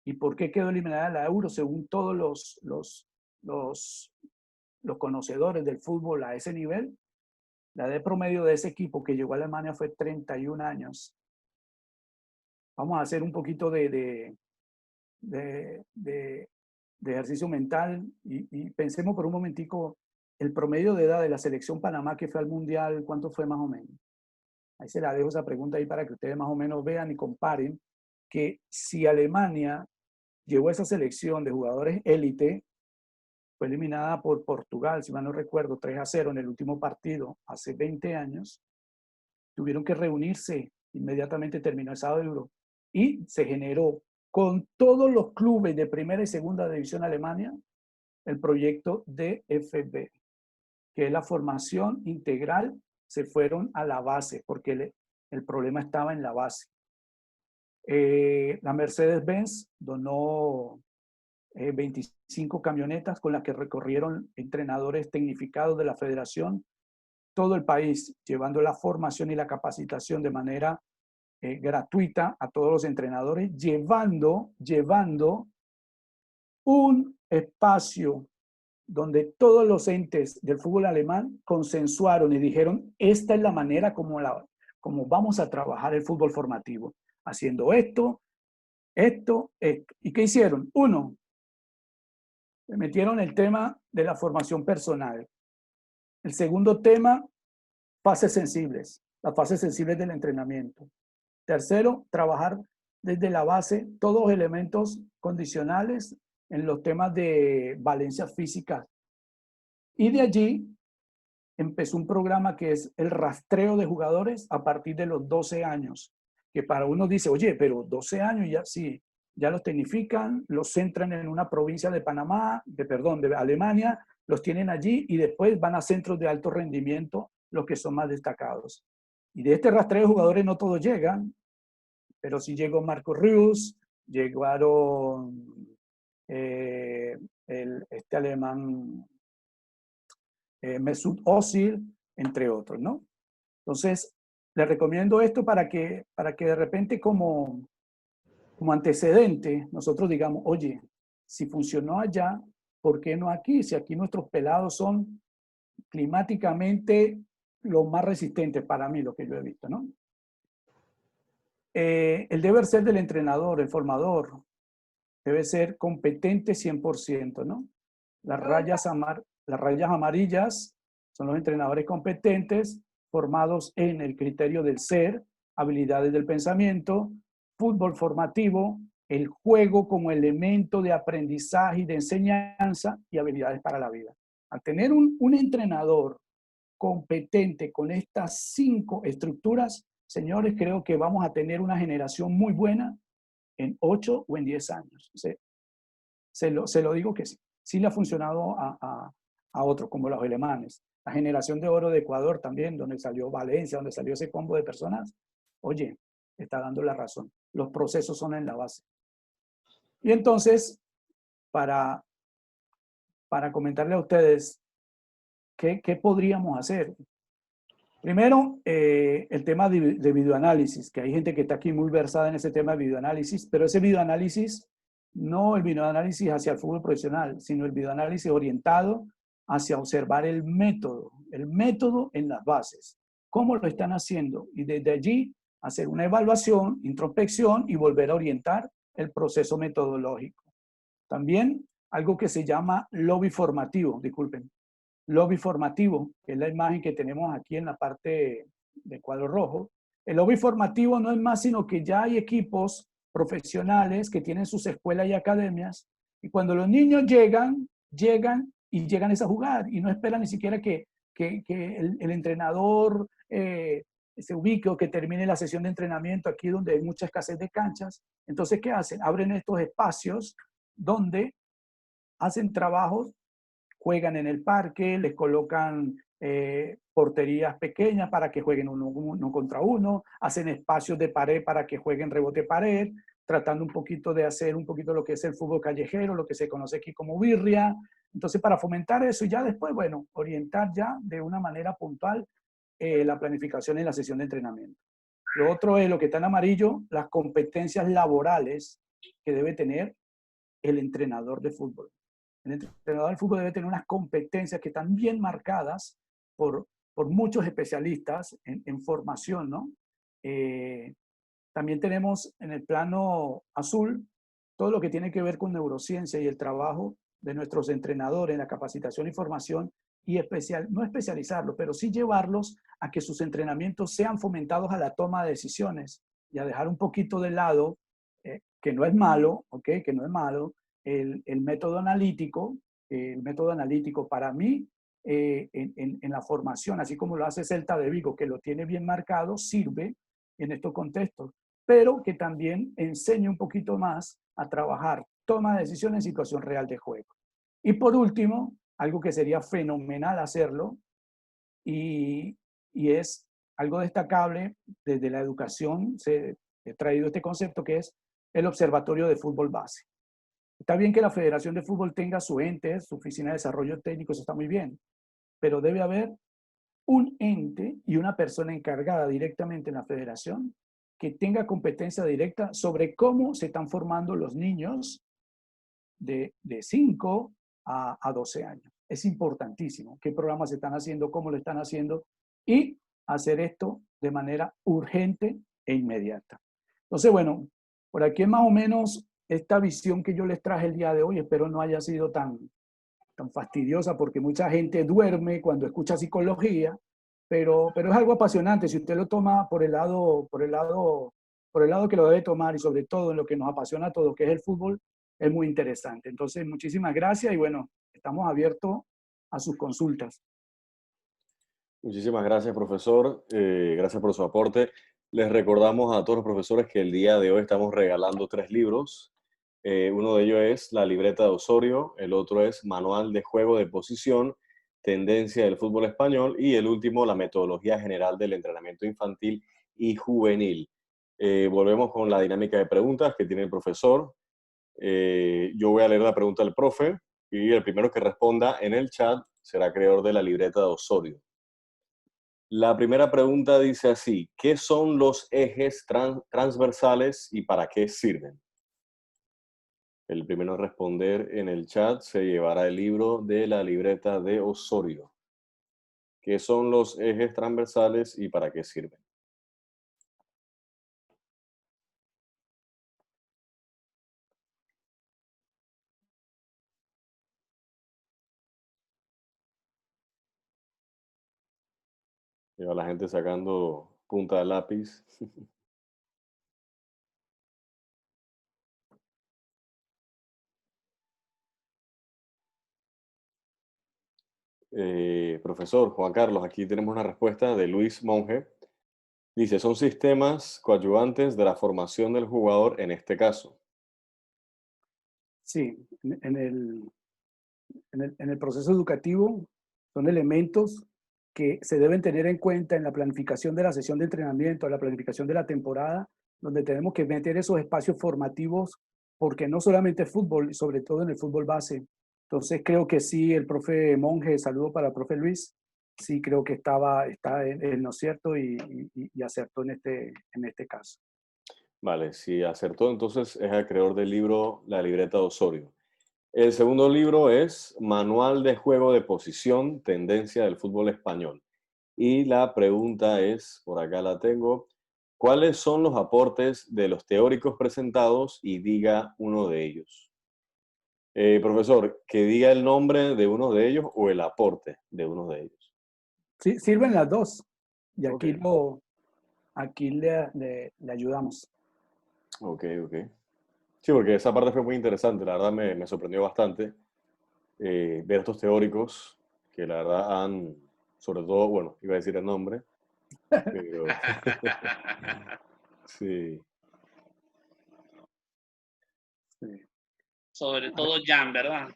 [SPEAKER 1] ¿Y por qué quedó eliminada de la Euro? Según todos los conocedores del fútbol a ese nivel, la edad promedio de ese equipo que llegó a Alemania fue 31 años. Vamos a hacer un poquito de ejercicio mental y pensemos por un momentico el promedio de edad de la selección Panamá que fue al Mundial, ¿cuánto fue más o menos? Ahí se la dejo esa pregunta ahí para que ustedes más o menos vean y comparen que si Alemania llevó esa selección de jugadores élite, fue eliminada por Portugal, si mal no recuerdo, 3-0 en el último partido hace 20 años, tuvieron que reunirse, inmediatamente terminó esa Euro, y se generó con todos los clubes de primera y segunda división Alemania el proyecto DFB, que es la formación integral. Se fueron a la base, porque el problema estaba en la base. La Mercedes-Benz donó 25 camionetas con las que recorrieron entrenadores tecnificados de la federación todo el país, llevando la formación y la capacitación de manera gratuita a todos los entrenadores, llevando un espacio donde todos los entes del fútbol alemán consensuaron y dijeron, esta es la manera como vamos a trabajar el fútbol formativo, haciendo esto. ¿Y qué hicieron? Uno, metieron el tema de la formación personal. El segundo tema, fases sensibles, las fases sensibles del entrenamiento. Tercero, trabajar desde la base todos los elementos condicionales en los temas de valencias físicas. Y de allí empezó un programa que es el rastreo de jugadores a partir de los 12 años, que para uno dice, oye, pero 12 años ya sí, ya los tecnifican, los centran en una provincia de Panamá, de Alemania, los tienen allí y después van a centros de alto rendimiento, los que son más destacados. Y de este rastreo de jugadores no todos llegan, pero sí llegó Marco Reus, llegaron este alemán Mesut Özil, entre otros, ¿no? Entonces, les recomiendo esto para que de repente como antecedente nosotros digamos, oye, si funcionó allá, ¿por qué no aquí? Si aquí nuestros pelados son climáticamente los más resistentes para mí, lo que yo he visto, ¿no? El deber ser del entrenador, el formador, debe ser competente 100%, ¿no? Las rayas amarillas son los entrenadores competentes, formados en el criterio del ser, habilidades del pensamiento, fútbol formativo, el juego como elemento de aprendizaje y de enseñanza y habilidades para la vida. Al tener un entrenador competente con estas 5 estructuras, señores, creo que vamos a tener una generación muy buena en 8 o en 10 años. Se lo digo que sí. Sí le ha funcionado a otros, como los alemanes. La generación de oro de Ecuador también, donde salió Valencia, donde salió ese combo de personas, oye, está dando la razón. Los procesos son en la base. Y entonces, para comentarle a ustedes, ¿qué podríamos hacer? Primero, el tema de videoanálisis, que hay gente que está aquí muy versada en ese tema de videoanálisis, pero ese videoanálisis, no el videoanálisis hacia el fútbol profesional, sino el videoanálisis orientado hacia observar el método en las bases. ¿Cómo lo están haciendo? Y desde allí hacer una evaluación, introspección y volver a orientar el proceso metodológico. También algo que se llama lobby formativo, disculpen. Lobby formativo, que es la imagen que tenemos aquí en la parte de cuadro rojo. El lobby formativo no es más sino que ya hay equipos profesionales que tienen sus escuelas y academias y cuando los niños llegan a jugar y no esperan ni siquiera que el entrenador se ubique o que termine la sesión de entrenamiento aquí donde hay mucha escasez de canchas. Entonces, ¿qué hacen? Abren estos espacios donde hacen trabajos, juegan en el parque, les colocan porterías pequeñas para que jueguen uno contra uno, hacen espacios de pared para que jueguen rebote-pared, tratando un poquito de hacer un poquito lo que es el fútbol callejero, lo que se conoce aquí como birria. Entonces, para fomentar eso y ya después, bueno, orientar ya de una manera puntual la planificación en la sesión de entrenamiento. Lo otro es lo que está en amarillo, las competencias laborales que debe tener el entrenador de fútbol. El entrenador de fútbol debe tener unas competencias que están bien marcadas por, por muchos especialistas en formación, ¿no? También tenemos en el plano azul todo lo que tiene que ver con neurociencia y el trabajo de nuestros entrenadores en la capacitación y formación y no especializarlos, pero sí llevarlos a que sus entrenamientos sean fomentados a la toma de decisiones y a dejar un poquito de lado, que no es malo, ¿ok? Que no es malo, el método analítico. El método analítico para mí, en la formación, así como lo hace Celta de Vigo, que lo tiene bien marcado, sirve en estos contextos, pero que también enseñe un poquito más a trabajar toma de decisiones en situación real de juego. Y por último, algo que sería fenomenal hacerlo, y, y es algo destacable desde la educación, se he traído este concepto que es el Observatorio de Fútbol Base. Está bien que la Federación de Fútbol tenga su ente, su oficina de desarrollo técnico, eso está muy bien, pero debe haber un ente y una persona encargada directamente en la federación que tenga competencia directa sobre cómo se están formando los niños de 5 a 12 años. Es importantísimo qué programas se están haciendo, cómo lo están haciendo y hacer esto de manera urgente e inmediata. Entonces, bueno, por aquí es más o menos esta visión que yo les traje el día de hoy. Espero no haya sido tan fastidiosa porque mucha gente duerme cuando escucha psicología, pero es algo apasionante si usted lo toma por el lado que lo debe tomar y sobre todo en lo que nos apasiona a todos, que es el fútbol, es muy interesante. Entonces, muchísimas gracias y bueno, estamos abiertos a sus consultas.
[SPEAKER 2] Muchísimas gracias, profesor. Gracias por su aporte. Les recordamos a todos los profesores que el día de hoy estamos regalando 3 libros. Uno de ellos es La libreta de Osorio, el otro es Manual de juego de posición, tendencia del fútbol español y el último, La metodología general del entrenamiento infantil y juvenil. Volvemos con la dinámica de preguntas que tiene el profesor. Yo voy a leer la pregunta del profe y el primero que responda en el chat será acreedor de la libreta de Osorio. La primera pregunta dice así: ¿qué son los ejes transversales y para qué sirven? El primero a responder en el chat se llevará el libro de la libreta de Osorio. ¿Qué son los ejes transversales y para qué sirven? Lleva la gente sacando punta de lápiz. Profesor Juan Carlos, aquí tenemos una respuesta de Luis Monge. Dice, son sistemas coadyuvantes de la formación del jugador en este caso.
[SPEAKER 1] Sí, en el proceso educativo son elementos que se deben tener en cuenta en la planificación de la sesión de entrenamiento, la planificación de la temporada, donde tenemos que meter esos espacios formativos, porque no solamente fútbol, sobre todo en el fútbol base. Entonces creo que sí, el profe Monge, saludo para el profe Luis, sí creo que está en lo cierto y acertó en este caso.
[SPEAKER 2] Vale, si acertó, entonces es el creador del libro La libreta de Osorio. El segundo libro es Manual de juego de posición, tendencia del fútbol español. Y la pregunta es, por acá la tengo, ¿cuáles son los aportes de los teóricos presentados? Y diga uno de ellos. Profesor, que diga el nombre de uno de ellos o el aporte de uno de ellos.
[SPEAKER 1] Sí, sirven las dos y
[SPEAKER 2] Ok,
[SPEAKER 1] aquí le ayudamos.
[SPEAKER 2] ok, ok. Sí, porque esa parte fue muy interesante, la verdad me sorprendió bastante ver estos teóricos que la verdad han, sobre todo, bueno, iba a decir el nombre, pero sí.
[SPEAKER 1] Sí.
[SPEAKER 3] Sobre todo Jan, ¿verdad?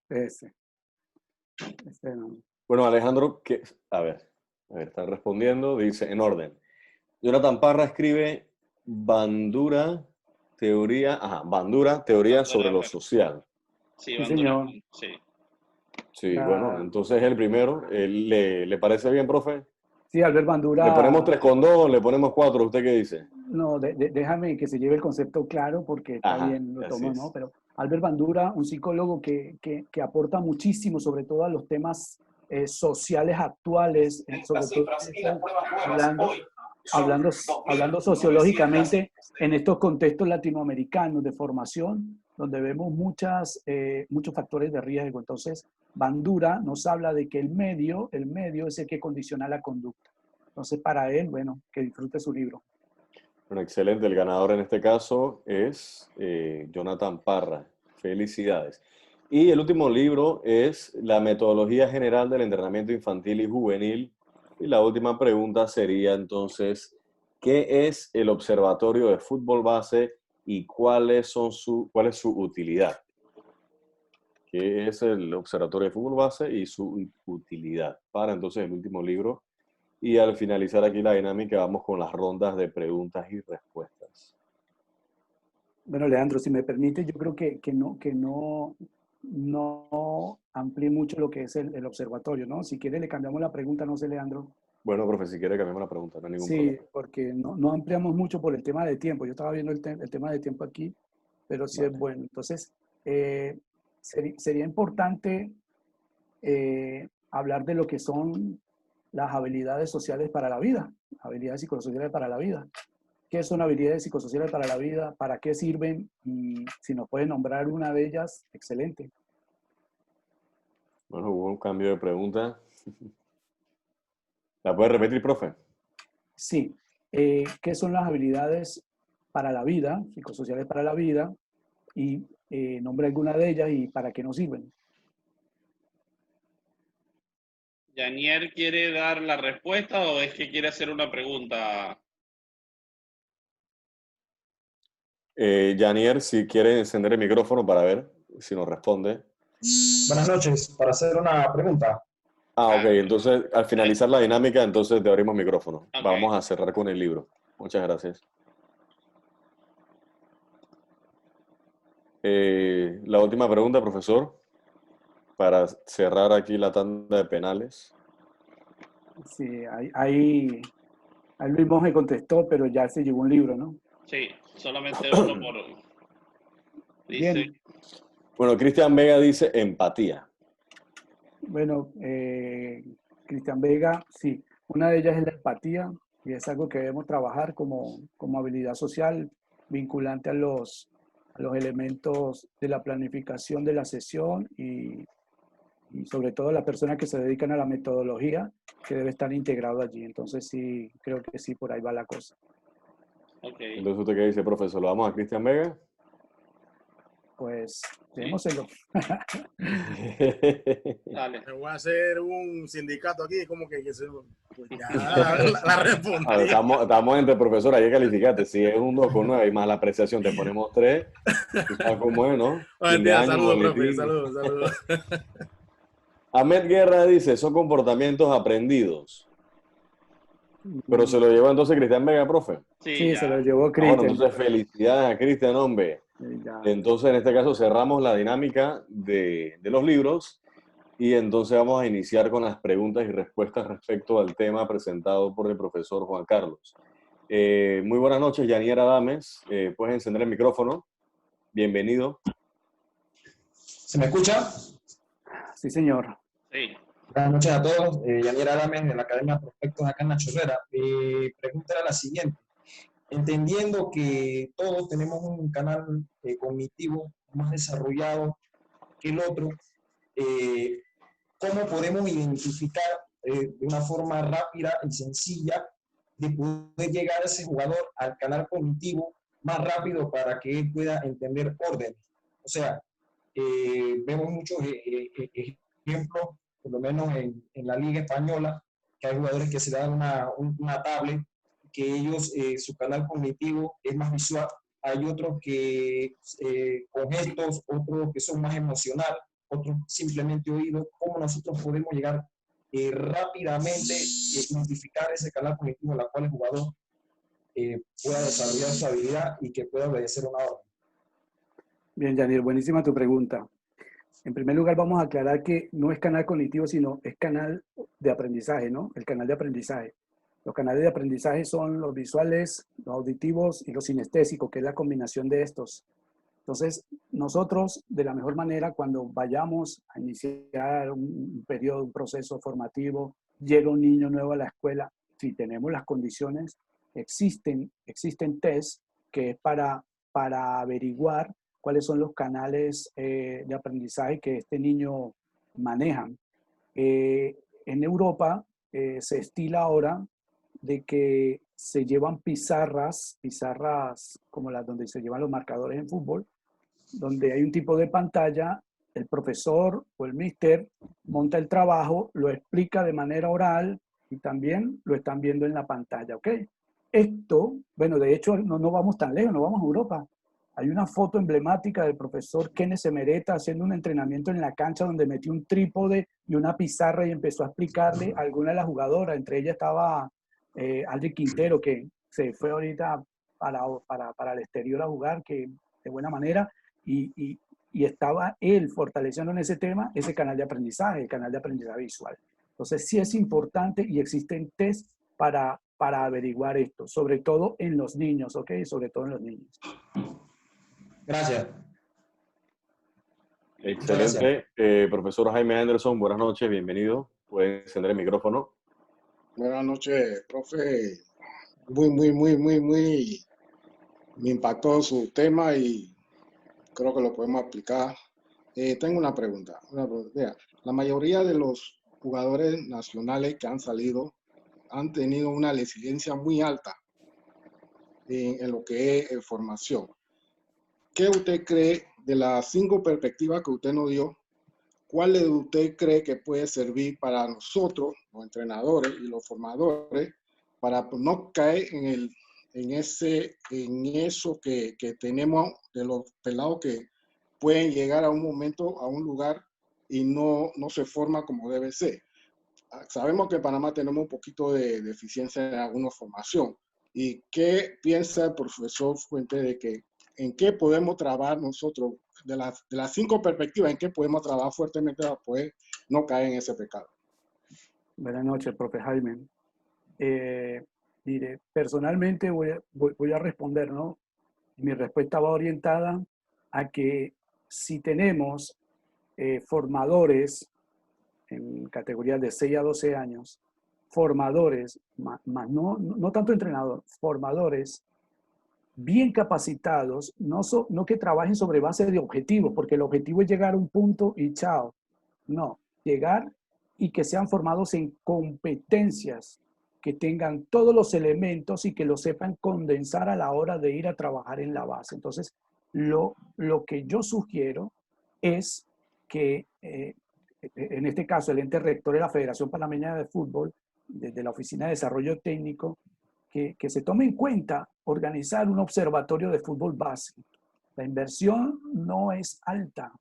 [SPEAKER 1] Ese. No.
[SPEAKER 2] Bueno, Alejandro, a ver, está respondiendo, dice en orden. Jonathan Parra escribe Bandura, teoría sobre lo social.
[SPEAKER 3] Sí,
[SPEAKER 1] Sí,
[SPEAKER 3] Bandura,
[SPEAKER 1] señor.
[SPEAKER 3] sí.
[SPEAKER 2] Sí, bueno, entonces el primero, ¿le parece bien, profe?
[SPEAKER 1] Sí, Albert
[SPEAKER 2] ¿Le ponemos
[SPEAKER 1] Bandura.
[SPEAKER 2] 3,2 o le ponemos 4? ¿Usted qué dice?
[SPEAKER 1] No, déjame que se lleve el concepto claro porque está
[SPEAKER 2] Ajá,
[SPEAKER 1] bien, lo
[SPEAKER 2] así
[SPEAKER 1] tomo, ¿no?
[SPEAKER 2] es.
[SPEAKER 1] Pero Albert Bandura, un psicólogo que aporta muchísimo, sobre todo a los temas sociales actuales, sobre todo hablando, hablando sociológicamente en estos contextos latinoamericanos de formación, donde vemos muchos factores de riesgo. Entonces, Bandura nos habla de que el medio es el que condiciona la conducta. Entonces, para él, bueno, que disfrute su libro.
[SPEAKER 2] Bueno, excelente. El ganador en este caso es Jonathan Parra. Felicidades. Y el último libro es La metodología general del entrenamiento infantil y juvenil. Y la última pregunta sería entonces, ¿qué es el Observatorio de Fútbol Base y cuál es su utilidad? ¿Qué es el Observatorio de Fútbol Base y su utilidad? Para entonces el último libro. Y al finalizar aquí la dinámica, vamos con las rondas de preguntas y respuestas.
[SPEAKER 1] Bueno, Leandro, si me permite, yo creo que no amplíe mucho lo que es el observatorio, ¿no? Si quiere, le cambiamos la pregunta, no sé, Leandro.
[SPEAKER 2] Bueno, profe, si quiere cambiamos la pregunta, no hay ningún
[SPEAKER 1] Sí,
[SPEAKER 2] problema.
[SPEAKER 1] porque no ampliamos mucho por el tema de tiempo. Yo estaba viendo el tema de tiempo aquí, pero sí es
[SPEAKER 2] Vale.
[SPEAKER 1] bueno. Entonces, sería importante hablar de lo que son las habilidades sociales para la vida, habilidades psicosociales para la vida. ¿Qué son habilidades psicosociales para la vida? ¿Para qué sirven? Y si nos puede nombrar una de ellas, excelente.
[SPEAKER 2] Bueno, hubo un cambio de pregunta. ¿La puede repetir, profe?
[SPEAKER 1] Sí. ¿Qué son las habilidades para la vida, psicosociales para la vida? Y nombre alguna de ellas y para qué nos sirven.
[SPEAKER 3] ¿Yanier quiere dar la respuesta o es que quiere hacer una pregunta?
[SPEAKER 2] Janier, si quiere encender el micrófono para ver si nos responde.
[SPEAKER 4] Buenas noches, para hacer una pregunta.
[SPEAKER 2] Ok, entonces al finalizar la dinámica, entonces te abrimos micrófono.
[SPEAKER 3] Ok.
[SPEAKER 2] Vamos a cerrar con el libro. Muchas gracias. La última pregunta, profesor, para cerrar aquí la tanda de penales.
[SPEAKER 1] Sí, ahí Luis Monge contestó, pero ya se llevó un libro, ¿no?
[SPEAKER 3] Sí, solamente uno por... Dice...
[SPEAKER 1] Bien.
[SPEAKER 2] Bueno, Cristian Vega dice empatía.
[SPEAKER 1] Bueno, Cristian Vega, sí. Una de ellas es la empatía y es algo que debemos trabajar como habilidad social vinculante a los elementos de la planificación de la sesión y sobre todo las personas que se dedican a la metodología que debe estar integrado allí. Entonces sí, creo que sí, por ahí va la cosa.
[SPEAKER 3] Okay.
[SPEAKER 2] Entonces, ¿usted qué dice, profesor? ¿Lo vamos a Cristian Vega?
[SPEAKER 1] Pues, démoselo.
[SPEAKER 3] Dale.
[SPEAKER 5] Me voy a hacer un sindicato aquí, como que se, pues ya la respondí.
[SPEAKER 2] Estamos entre profesor, hay que calificarte. Si es un 2,9 y más la apreciación, te ponemos 3. Tú sabes cómo es, ¿no? Fin de año,
[SPEAKER 5] Saludos, profe,
[SPEAKER 2] boletín.
[SPEAKER 5] saludos.
[SPEAKER 2] Ahmed Guerra dice, son comportamientos aprendidos. Pero se lo llevó entonces Cristian Vega, profe.
[SPEAKER 1] Sí,
[SPEAKER 3] ya.
[SPEAKER 1] se lo llevó
[SPEAKER 2] Bueno,
[SPEAKER 1] Cristian.
[SPEAKER 2] entonces felicidades a Cristian, hombre.
[SPEAKER 1] Ya.
[SPEAKER 2] Entonces, en este caso, cerramos la dinámica de los libros y entonces vamos a iniciar con las preguntas y respuestas respecto al tema presentado por el profesor Juan Carlos. Muy buenas noches, Yanier Adames. Puedes encender el micrófono. Bienvenido.
[SPEAKER 4] ¿Se me escucha?
[SPEAKER 1] Sí, señor.
[SPEAKER 3] Sí.
[SPEAKER 4] Buenas noches a todos. Yanier Adames de la Academia Prospectos acá en La Chorrera. Mi pregunta era la siguiente. Entendiendo que todos tenemos un canal cognitivo más desarrollado que el otro, ¿cómo podemos identificar de una forma rápida y sencilla de poder llegar a ese jugador al canal cognitivo más rápido para que él pueda entender órdenes? O sea, vemos muchos ejemplos, por lo menos en la Liga Española, que hay jugadores que se dan una tablet, que ellos, su canal cognitivo es más visual. Hay otros que con gestos, otros que son más emocional. otros simplemente oído, cómo nosotros podemos llegar rápidamente identificar ese canal cognitivo en la cual el jugador pueda desarrollar su habilidad y que pueda obedecer una orden.
[SPEAKER 1] Bien, Yanier, buenísima tu pregunta. En primer lugar, vamos a aclarar que no es canal cognitivo, sino es canal de aprendizaje, ¿no? El canal de aprendizaje. Los canales de aprendizaje son los visuales, los auditivos y los sinestésicos, que es la combinación de estos. Entonces, nosotros, de la mejor manera, cuando vayamos a iniciar un periodo, un proceso formativo, llega un niño nuevo a la escuela, si tenemos las condiciones, existen test que es para averiguar cuáles son los canales de aprendizaje que este niño maneja. En Europa se estila ahora de que se llevan pizarras como las donde se llevan los marcadores en fútbol, donde hay un tipo de pantalla, el profesor o el míster monta el trabajo, lo explica de manera oral y también lo están viendo en la pantalla, ¿ok? Esto, bueno, de hecho no vamos tan lejos, no vamos a Europa. Hay una foto emblemática del profesor Kenneth Semereta haciendo un entrenamiento en la cancha donde metió un trípode y una pizarra y empezó a explicarle a alguna de las jugadoras. Entre ellas estaba Aldri Quintero, que se fue ahorita para el exterior a jugar, que de buena manera, y estaba él fortaleciendo en ese tema ese canal de aprendizaje, el canal de aprendizaje visual. Entonces sí es importante y existen test para averiguar esto, sobre todo en los niños, ¿ok? Sobre todo en los niños.
[SPEAKER 4] Gracias.
[SPEAKER 2] Excelente. Profesor Jaime Anderson, buenas noches, bienvenido. Puede encender el micrófono.
[SPEAKER 5] Buenas noches, profe. Me impactó su tema y creo que lo podemos aplicar. Tengo una pregunta. Vea, la mayoría de los jugadores nacionales que han salido han tenido una resiliencia muy alta en lo que es formación. ¿Qué usted cree de las 5 perspectivas que usted nos dio? ¿Cuál de usted cree que puede servir para nosotros, los entrenadores y los formadores, para no caer en eso que tenemos de los pelados que pueden llegar a un momento, a un lugar y no se forma como debe ser? Sabemos que en Panamá tenemos un poquito de deficiencia en alguna formación. ¿Y qué piensa el profesor Fuentes de que en qué podemos trabajar nosotros, de las 5 perspectivas, en qué podemos trabajar fuertemente para poder no caer en ese pecado?
[SPEAKER 1] Buenas noches, profe Jaime. Mire, personalmente voy a responder, ¿no? Mi respuesta va orientada a que si tenemos formadores en categorías de 6 a 12 años, formadores, no tanto entrenador, formadores bien capacitados, no que trabajen sobre base de objetivos, porque el objetivo es llegar a un punto y chao. No, llegar y que sean formados en competencias, que tengan todos los elementos y que lo sepan condensar a la hora de ir a trabajar en la base. Entonces, lo que yo sugiero es que, en este caso, el ente rector de la Federación Panameña de Fútbol, desde la Oficina de Desarrollo Técnico, que se tome en cuenta organizar un observatorio de fútbol base. La inversión no es alta,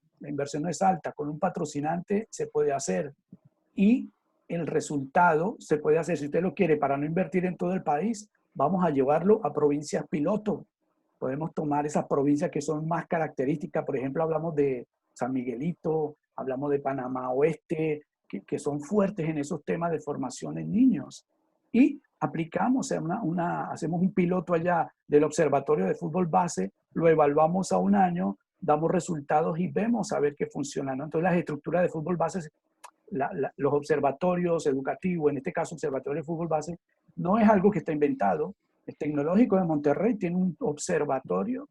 [SPEAKER 1] con un patrocinante se puede hacer y el resultado se puede hacer. Si usted lo quiere para no invertir en todo el país, vamos a llevarlo a provincias piloto. Podemos tomar esas provincias que son más características, por ejemplo, hablamos de San Miguelito, hablamos de Panamá Oeste, que son fuertes en esos temas de formación en niños. Y aplicamos, hacemos un piloto allá del observatorio de fútbol base, lo evaluamos a un año, damos resultados y vemos a ver qué funciona, ¿no? Entonces las estructuras de fútbol base, los observatorios educativos, en este caso observatorio de fútbol base, no es algo que está inventado. El Tecnológico de Monterrey tiene un observatorio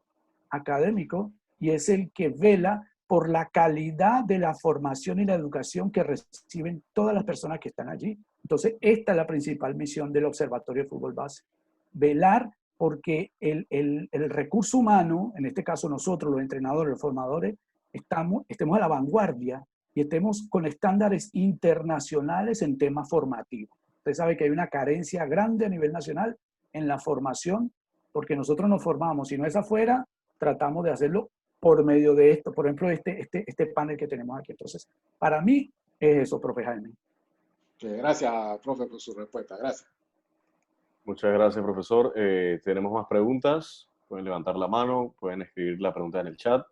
[SPEAKER 1] académico y es el que vela por la calidad de la formación y la educación que reciben todas las personas que están allí. Entonces, esta es la principal misión del Observatorio de Fútbol Base. Velar porque el recurso humano, en este caso nosotros, los entrenadores, los formadores, estemos a la vanguardia y estemos con estándares internacionales en temas formativos. Usted sabe que hay una carencia grande a nivel nacional en la formación, porque nosotros nos formamos, si no es afuera, tratamos de hacerlo por medio de esto, por ejemplo, este panel que tenemos aquí. Entonces, para mí es eso, profe Jaime.
[SPEAKER 5] Gracias, profe, por su respuesta. Gracias.
[SPEAKER 2] Muchas gracias, profesor. Tenemos más preguntas. Pueden levantar la mano, pueden escribir la pregunta en el chat.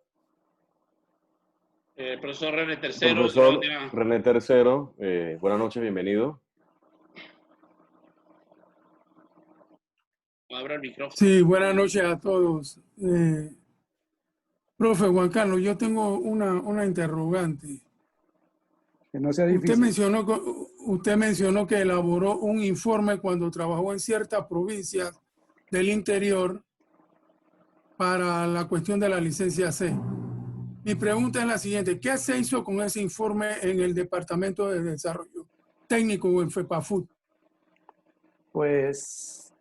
[SPEAKER 3] Profesor René Tercero.
[SPEAKER 2] Profesor René Tercero, buenas noches, bienvenido.
[SPEAKER 3] Abra el micrófono.
[SPEAKER 6] Sí, buenas noches a todos. Profe Juan Carlos, yo tengo una interrogante.
[SPEAKER 1] Que no sea difícil.
[SPEAKER 6] Usted mencionó que elaboró un informe cuando trabajó en ciertas provincias del interior para la cuestión de la licencia C. Mi pregunta es la siguiente: ¿qué se hizo con ese informe en el Departamento de Desarrollo Técnico o en FEPAFUT?
[SPEAKER 1] Pues,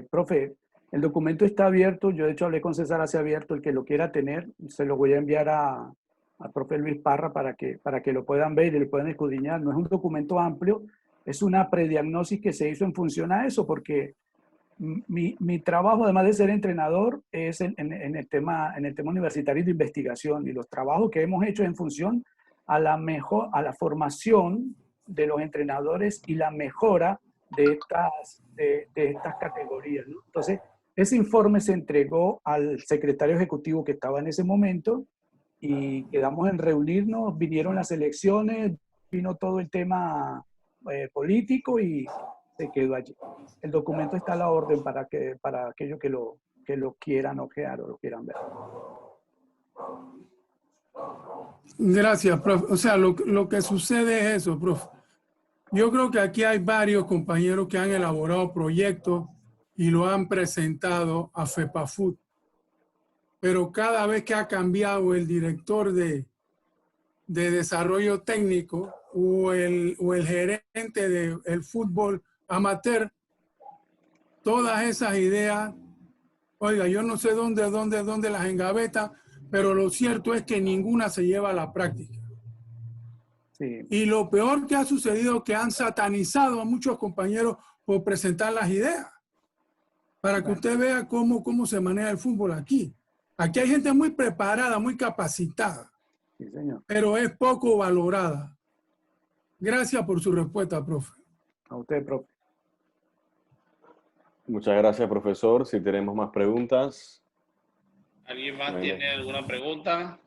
[SPEAKER 1] profe, el documento está abierto. Yo, de hecho, hablé con César hace abierto. El que lo quiera tener, se lo voy a enviar al profe Luis Parra para que lo puedan ver y lo puedan escudriñar. No es un documento amplio, es una prediagnosis que se hizo en función a eso, porque mi trabajo, además de ser entrenador, es en el tema universitario de investigación, y los trabajos que hemos hecho en función a la formación de los entrenadores y la mejora de estas categorías, ¿no? Entonces, ese informe se entregó al secretario ejecutivo que estaba en ese momento y quedamos en reunirnos, vinieron las elecciones, vino todo el tema político y se quedó allí. El documento está a la orden para aquellos que lo quieran ojear o lo quieran ver.
[SPEAKER 6] Gracias, profe. O sea, lo que sucede es eso, profe. Yo creo que aquí hay varios compañeros que han elaborado proyectos y lo han presentado a FEPAFUT. Pero cada vez que ha cambiado el director de desarrollo técnico o el gerente del fútbol amateur, todas esas ideas, oiga, yo no sé dónde las engaveta, pero lo cierto es que ninguna se lleva a la práctica.
[SPEAKER 1] Sí.
[SPEAKER 6] Y lo peor que ha sucedido es que han satanizado a muchos compañeros por presentar las ideas. Para que usted vea cómo se maneja el fútbol aquí. Aquí hay gente muy preparada, muy capacitada,
[SPEAKER 1] Sí, señor.
[SPEAKER 6] pero es poco valorada. Gracias por su respuesta, profe.
[SPEAKER 1] A usted, profe.
[SPEAKER 2] Muchas gracias, profesor. Si tenemos más preguntas.
[SPEAKER 3] ¿Alguien más tiene alguna pregunta?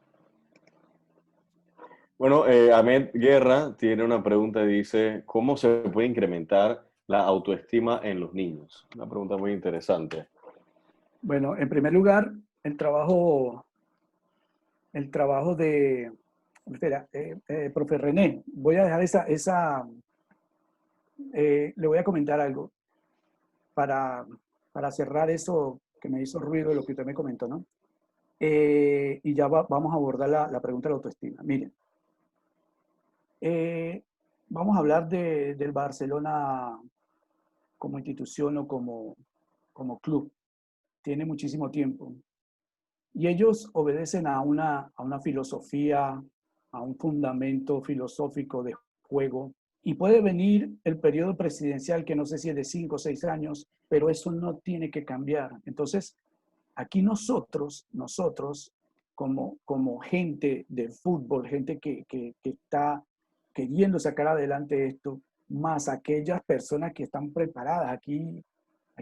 [SPEAKER 2] Bueno, Ahmed Guerra tiene una pregunta y dice, ¿cómo se puede incrementar la autoestima en los niños? Una pregunta muy interesante.
[SPEAKER 1] Bueno, en primer lugar, el trabajo de... Espera, profe René, voy a dejar le voy a comentar algo para cerrar eso que me hizo ruido de lo que usted me comentó, ¿no? Y ya vamos a abordar la pregunta de la autoestima. Miren, vamos a hablar del Barcelona como institución o como club. Tiene muchísimo tiempo. Y ellos obedecen a una filosofía, a un fundamento filosófico de juego. Y puede venir el periodo presidencial, que no sé si es de 5 o 6 años, pero eso no tiene que cambiar. Entonces, aquí nosotros como gente de fútbol, gente que está queriendo sacar adelante esto, más aquellas personas que están preparadas. Aquí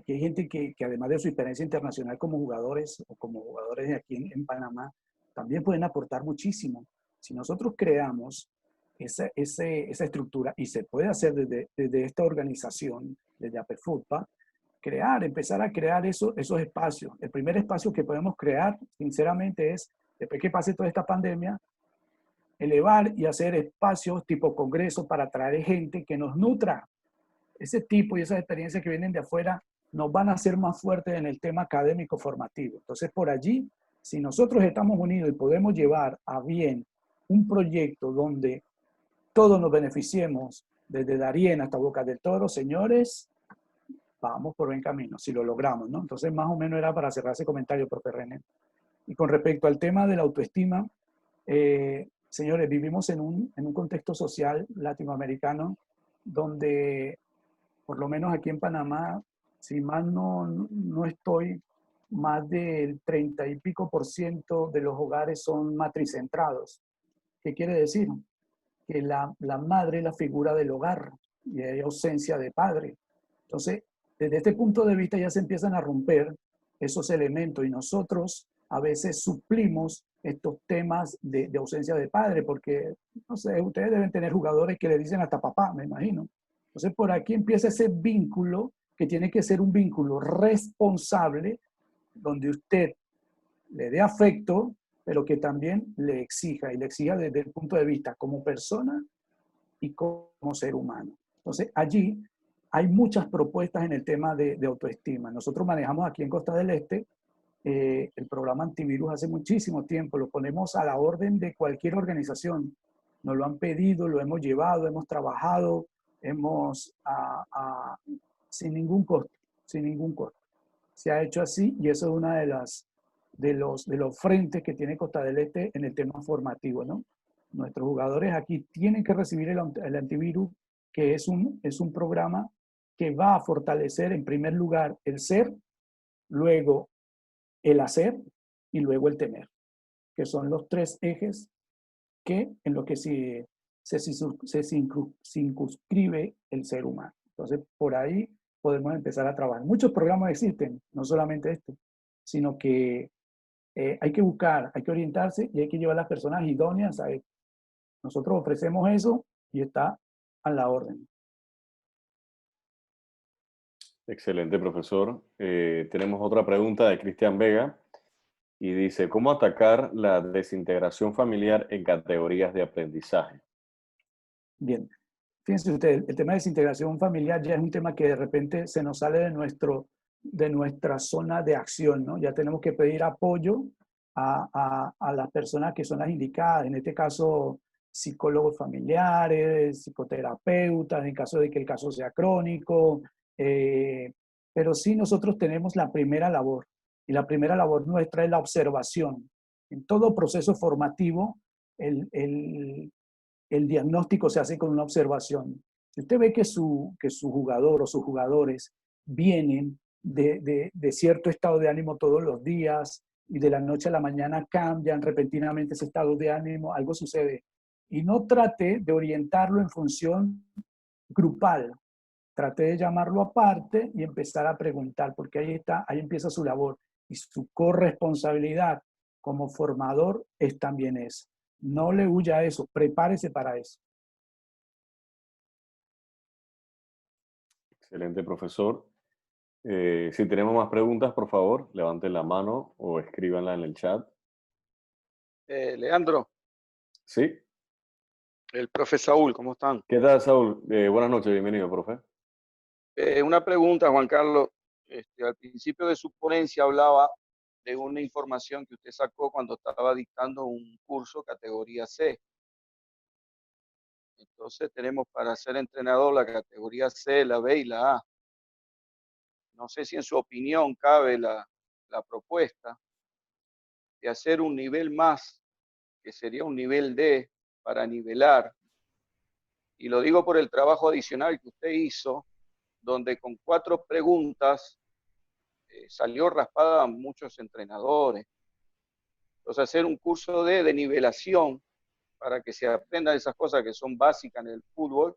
[SPEAKER 1] hay gente que además de su experiencia internacional como jugadores o como jugadores de aquí en Panamá, también pueden aportar muchísimo. Si nosotros creamos esa estructura, y se puede hacer desde esta organización, desde APEFUTPA, empezar a crear esos espacios. El primer espacio que podemos crear, sinceramente, es, después que pase toda esta pandemia, elevar y hacer espacios tipo congreso para traer gente que nos nutra. Ese tipo y esas experiencias que vienen de afuera nos van a hacer más fuertes en el tema académico formativo. Entonces, por allí, si nosotros estamos unidos y podemos llevar a bien un proyecto donde todos nos beneficiemos, desde Darién hasta Boca del Toro, señores, vamos por buen camino, si lo logramos, ¿no? Entonces, más o menos era para cerrar ese comentario, profe René. Y con respecto al tema de la autoestima, señores, vivimos en un contexto social latinoamericano donde, por lo menos aquí en Panamá, si mal no estoy, más del 30 y pico % de los hogares son matricentrados. ¿Qué quiere decir? Que la madre es la figura del hogar y hay ausencia de padre. Entonces, desde este punto de vista ya se empiezan a romper esos elementos y nosotros a veces suplimos estos temas de ausencia de padre, porque, no sé, ustedes deben tener jugadores que le dicen hasta papá, me imagino. Entonces, por aquí empieza ese vínculo que tiene que ser un vínculo responsable, donde usted le dé afecto, pero que también le exija, y le exija desde el punto de vista como persona y como ser humano. Entonces, allí hay muchas propuestas en el tema de autoestima. Nosotros manejamos aquí en Costa del Este el programa antivirus hace muchísimo tiempo, lo ponemos a la orden de cualquier organización. Nos lo han pedido, lo hemos llevado, hemos trabajado, sin ningún costo, sin ningún costo. Se ha hecho así y eso es una de los frentes que tiene Costa del Este en el tema formativo, ¿no? Nuestros jugadores aquí tienen que recibir el antivirus, que es un programa que va a fortalecer en primer lugar el ser, luego el hacer y luego el temer, que son los 3 ejes en los que se circunscribe el ser humano. Entonces, por ahí podemos empezar a trabajar. Muchos programas existen, no solamente este, sino que hay que buscar, hay que orientarse y hay que llevar a las personas idóneas a esto. Nosotros ofrecemos eso y está a la orden.
[SPEAKER 2] Excelente, profesor. Tenemos otra pregunta de Cristian Vega y dice, ¿cómo atacar la desintegración familiar en categorías de aprendizaje?
[SPEAKER 1] Bien, fíjense ustedes, el tema de desintegración familiar ya es un tema que de repente se nos sale de nuestra zona de acción, ¿no? Ya tenemos que pedir apoyo a las personas que son las indicadas, en este caso psicólogos familiares, psicoterapeutas, en caso de que el caso sea crónico, pero sí nosotros tenemos la primera labor, y la primera labor nuestra es la observación. En todo proceso formativo, el diagnóstico se hace con una observación. Si usted ve que su jugador o sus jugadores vienen de cierto estado de ánimo todos los días y de la noche a la mañana cambian repentinamente ese estado de ánimo, algo sucede. Y no trate de orientarlo en función grupal. Trate de llamarlo aparte y empezar a preguntar, porque ahí empieza su labor. Y su corresponsabilidad como formador es también esa. No le huya a eso, prepárese para eso.
[SPEAKER 2] Excelente, profesor. Si tenemos más preguntas, por favor, levanten la mano o escríbanla en el chat.
[SPEAKER 7] Leandro,
[SPEAKER 2] ¿Sí?
[SPEAKER 7] el profe Saúl, ¿cómo están?
[SPEAKER 2] ¿Qué tal, Saúl? Buenas noches, bienvenido, profe.
[SPEAKER 7] Una pregunta, Juan Carlos. Al principio de su ponencia hablaba de una información que usted sacó cuando estaba dictando un curso categoría C. Entonces tenemos para ser entrenador la categoría C, la B y la A. No sé si en su opinión cabe la propuesta de hacer un nivel más, que sería un nivel D, para nivelar. Y lo digo por el trabajo adicional que usted hizo, donde con 4 preguntas salió raspada a muchos entrenadores. Entonces, hacer un curso de nivelación para que se aprendan esas cosas que son básicas en el fútbol,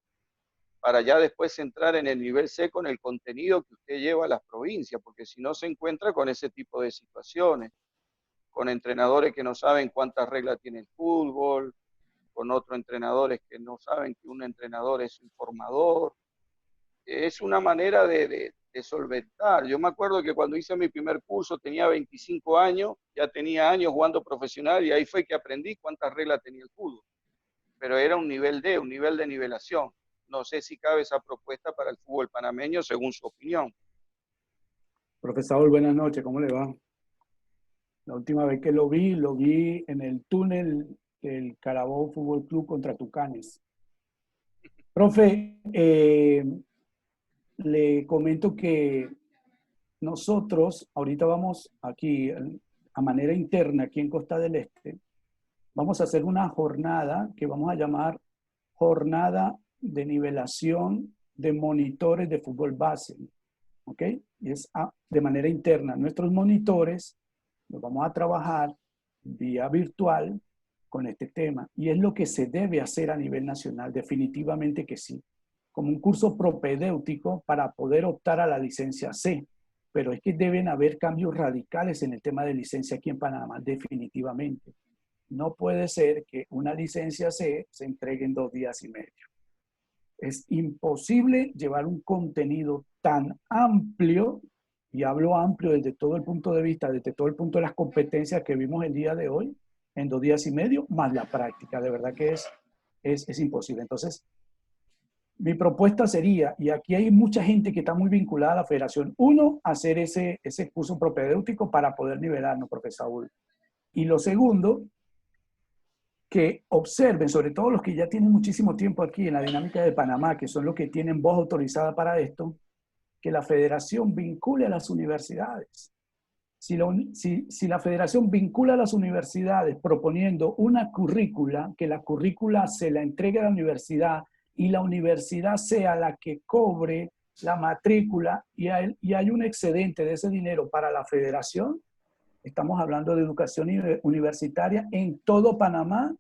[SPEAKER 7] para ya después entrar en el nivel C con el contenido que usted lleva a las provincias, porque si no se encuentra con ese tipo de situaciones, con entrenadores que no saben cuántas reglas tiene el fútbol, con otros entrenadores que no saben que un entrenador es un formador. Es una manera de solventar. Yo me acuerdo que cuando hice mi primer curso tenía 25 años, ya tenía años jugando profesional y ahí fue que aprendí cuántas reglas tenía el fútbol. Pero era un nivel D, un nivel de nivelación. No sé si cabe esa propuesta para el fútbol panameño según su opinión.
[SPEAKER 1] Profesor, buenas noches, ¿cómo le va? La última vez que lo vi en el túnel del Carabobo Fútbol Club contra Tucanes. Profe, le comento que nosotros ahorita vamos aquí a manera interna, aquí en Costa del Este, vamos a hacer una jornada que vamos a llamar Jornada de Nivelación de Monitores de Fútbol Base. ¿ok? Y es de manera interna. Nuestros monitores los vamos a trabajar vía virtual con este tema. Y es lo que se debe hacer a nivel nacional, definitivamente que sí. Como un curso propedéutico para poder optar a la licencia C. Pero es que deben haber cambios radicales en el tema de licencia aquí en Panamá, definitivamente. No puede ser que una licencia C se entregue en 2 días y medio. Es imposible llevar un contenido tan amplio, y hablo amplio desde todo el punto de vista, desde todo el punto de las competencias que vimos el día de hoy, en 2 días y medio, más la práctica. De verdad que es imposible. Entonces, mi propuesta sería, y aquí hay mucha gente que está muy vinculada a la federación, uno, hacer ese curso propedéutico para poder nivelarnos, profesor Saúl. Y lo segundo, que observen, sobre todo los que ya tienen muchísimo tiempo aquí en la dinámica de Panamá, que son los que tienen voz autorizada para esto, que la federación vincule a las universidades. Si la federación vincula a las universidades proponiendo una currícula, que la currícula se la entregue a la universidad y la universidad sea la que cobre la matrícula y hay un excedente de ese dinero para la federación, estamos hablando de educación universitaria en todo Panamá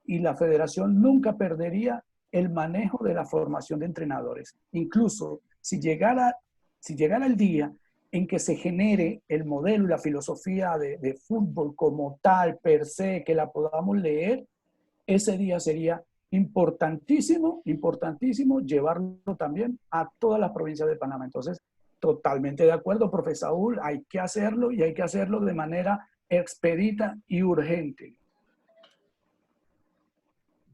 [SPEAKER 1] y la federación nunca perdería el manejo de la formación de entrenadores. Incluso si llegara el día en que se genere el modelo y la filosofía de fútbol como tal, per se, que la podamos leer, ese día sería importantísimo llevarlo también a todas las provincias de Panamá. Entonces, totalmente de acuerdo, profesor Saúl, hay que hacerlo y hay que hacerlo de manera expedita y urgente.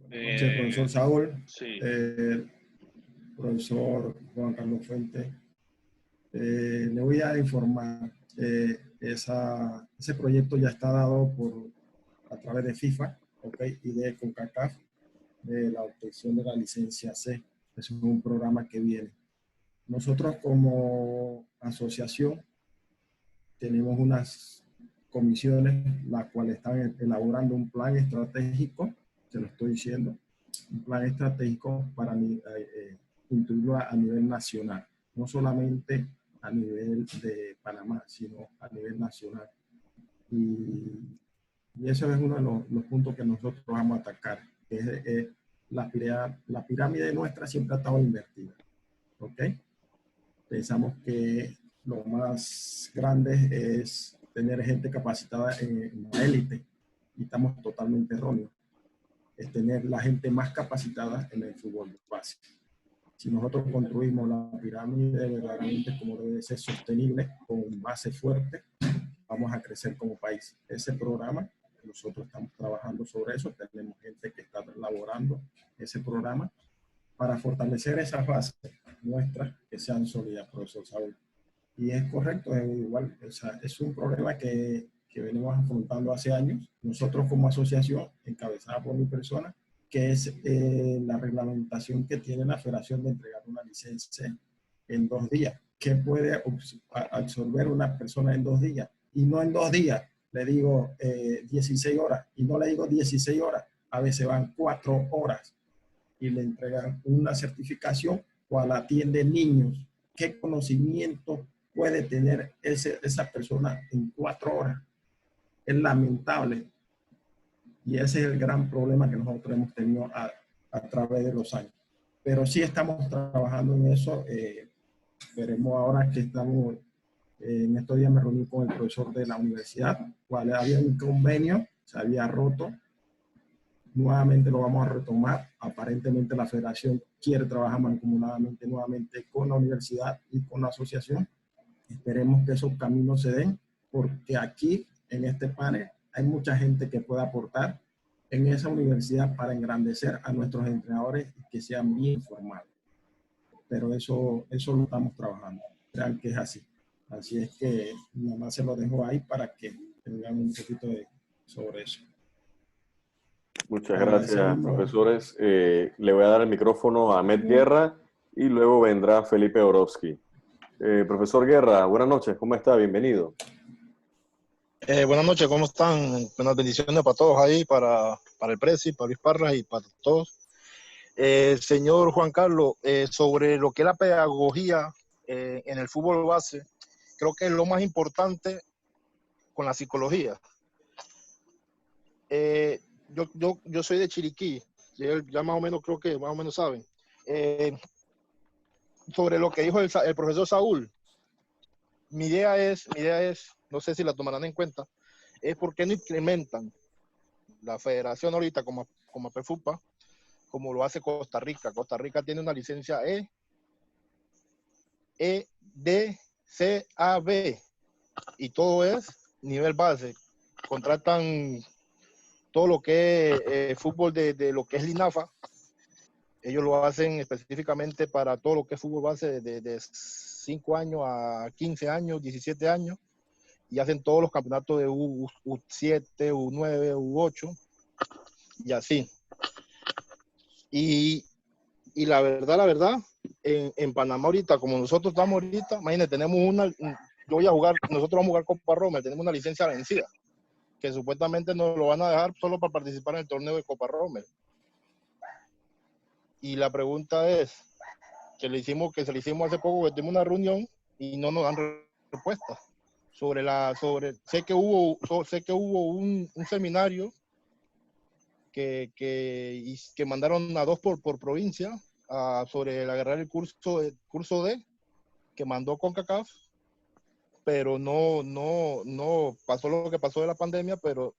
[SPEAKER 4] Buenas noches, profesor Saúl.
[SPEAKER 3] Sí.
[SPEAKER 4] Profesor Juan Carlos Fuentes. Le voy a informar, ese proyecto ya está dado a través de FIFA, ¿okay? Y de CONCACAF, de la obtención de la licencia C. Es un programa que viene. Nosotros como asociación tenemos unas comisiones, las cuales están elaborando un plan estratégico, se lo estoy diciendo, un plan estratégico para incluirlo a nivel nacional, no solamente a nivel de Panamá, sino a nivel nacional. Y ese es uno de los puntos que nosotros vamos a atacar, que es la pirámide nuestra siempre ha estado invertida, ¿ok? Pensamos que lo más grande es tener gente capacitada en la élite y estamos totalmente erróneos. Es tener la gente más capacitada en el fútbol base. Si nosotros construimos la pirámide verdaderamente como debe ser sostenible, con base fuerte, vamos a crecer como país. Ese programa, nosotros estamos trabajando sobre eso, tenemos gente que está elaborando ese programa para fortalecer esas bases nuestras que sean sólidas, profesor Saúl. Y es correcto, es igual, es un problema que venimos afrontando hace años. Nosotros como asociación, encabezada por mi persona, que es la reglamentación que tiene la federación de entregar una licencia en 2 días. ¿Qué puede absorber una persona en 2 días? Y no en 2 días, le digo 16 horas, y no le digo 16 horas, a veces van 4 horas y le entregan una certificación cual atiende niños. ¿Qué conocimiento puede tener esa persona en 4 horas? Es lamentable. Y ese es el gran problema que nosotros hemos tenido a través de los años. Pero sí estamos trabajando en eso. Veremos ahora que estamos, en estos días me reuní con el profesor de la universidad, cual había un convenio, se había roto. Nuevamente lo vamos a retomar. Aparentemente la federación quiere trabajar mancomunadamente nuevamente con la universidad y con la asociación. Esperemos que esos caminos se den, porque aquí en este panel hay mucha gente que puede aportar en esa universidad para engrandecer a nuestros entrenadores y que sean bien formados. Pero eso lo estamos trabajando. Vean que es así. Así es que nada más se lo dejo ahí para que tengan un poquito sobre eso.
[SPEAKER 2] Muchas gracias, profesores. Le voy a dar el micrófono a Ahmed Guerra y luego vendrá Felipe Orozki. Profesor Guerra, buenas noches. ¿Cómo está? Bienvenido.
[SPEAKER 8] Buenas noches, ¿cómo están? Buenas bendiciones para todos ahí, para el Presi, para Luis Parra y para todos. Señor Juan Carlos, sobre lo que es la pedagogía en el fútbol base, creo que es lo más importante con la psicología. Yo soy de Chiriquí, ya más o menos creo que más o menos saben. Sobre lo que dijo el profesor Saúl, mi idea es, no sé si la tomarán en cuenta, es por qué no incrementan la federación ahorita como APFUPA, como lo hace Costa Rica. Costa Rica tiene una licencia EDCAB y todo es nivel base. Contratan todo lo que es fútbol de lo que es LINAFA. Ellos lo hacen específicamente para todo lo que es fútbol base de 5 años a 15 años, 17 años, y hacen todos los campeonatos de U7, U9, U8, y así. Y la verdad, en Panamá ahorita, como nosotros estamos ahorita, imagínate, nosotros vamos a jugar Copa Rommel, tenemos una licencia vencida, que supuestamente nos lo van a dejar solo para participar en el torneo de Copa Rommel. Y la pregunta es, que se le hicimos hace poco, que tuvimos una reunión y no nos dan respuesta. Sé que hubo un seminario que mandaron a 2 por provincia sobre agarrar el curso D que mandó CONCACAF, pero no pasó lo que pasó de la pandemia. Pero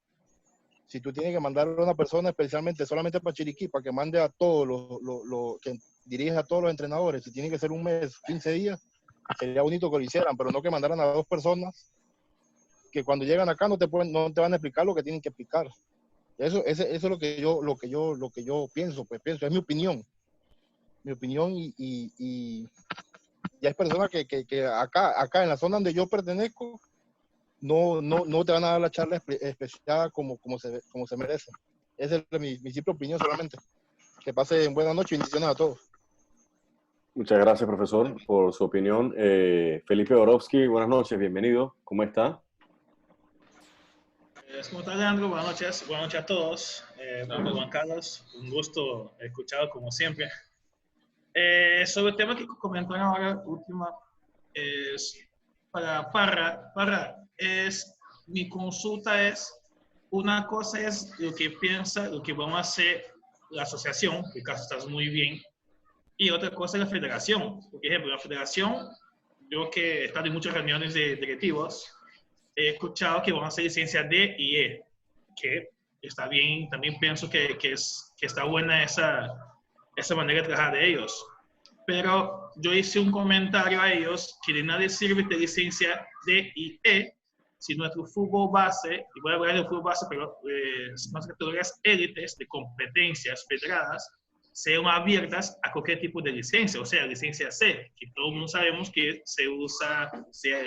[SPEAKER 8] si tú tienes que mandar a una persona especialmente solamente para Chiriquí, para que mande a todos que dirige a todos los entrenadores, si tiene que ser un mes, 15 días, sería bonito que lo hicieran, pero no que mandaran a 2 personas que cuando llegan acá no te van a explicar lo que tienen que explicar. Eso es lo que yo pienso, es mi opinión y hay personas que acá en la zona donde yo pertenezco no te van a dar la charla especial como se merece. Esa es mi simple opinión solamente. Que pasen buenas noches y bendiciones a todos.
[SPEAKER 2] Muchas gracias, profesor, por su opinión. Felipe Borowski, buenas noches, bienvenido. ¿Cómo está?
[SPEAKER 9] ¿Cómo está, Leandro? Buenas noches a todos. Juan Carlos, un gusto escuchado como siempre. Sobre el tema que comentaron ahora, última, es para Parra, mi consulta es, una cosa es lo que piensa, lo que vamos a hacer la asociación, que caso estás muy bien, y otra cosa es la federación. Por ejemplo, la federación, yo que he estado en muchas reuniones de directivos, he escuchado que van a hacer licencia D y E, que está bien, también pienso que está buena esa manera de trabajar de ellos. Pero yo hice un comentario a ellos que de nada sirve de licencia D y E si nuestro fútbol base, y voy a hablar del fútbol base, pero las categorías élites de competencias federadas sean abiertas a cualquier tipo de licencia, o sea, licencia C, que todo el mundo sabemos que se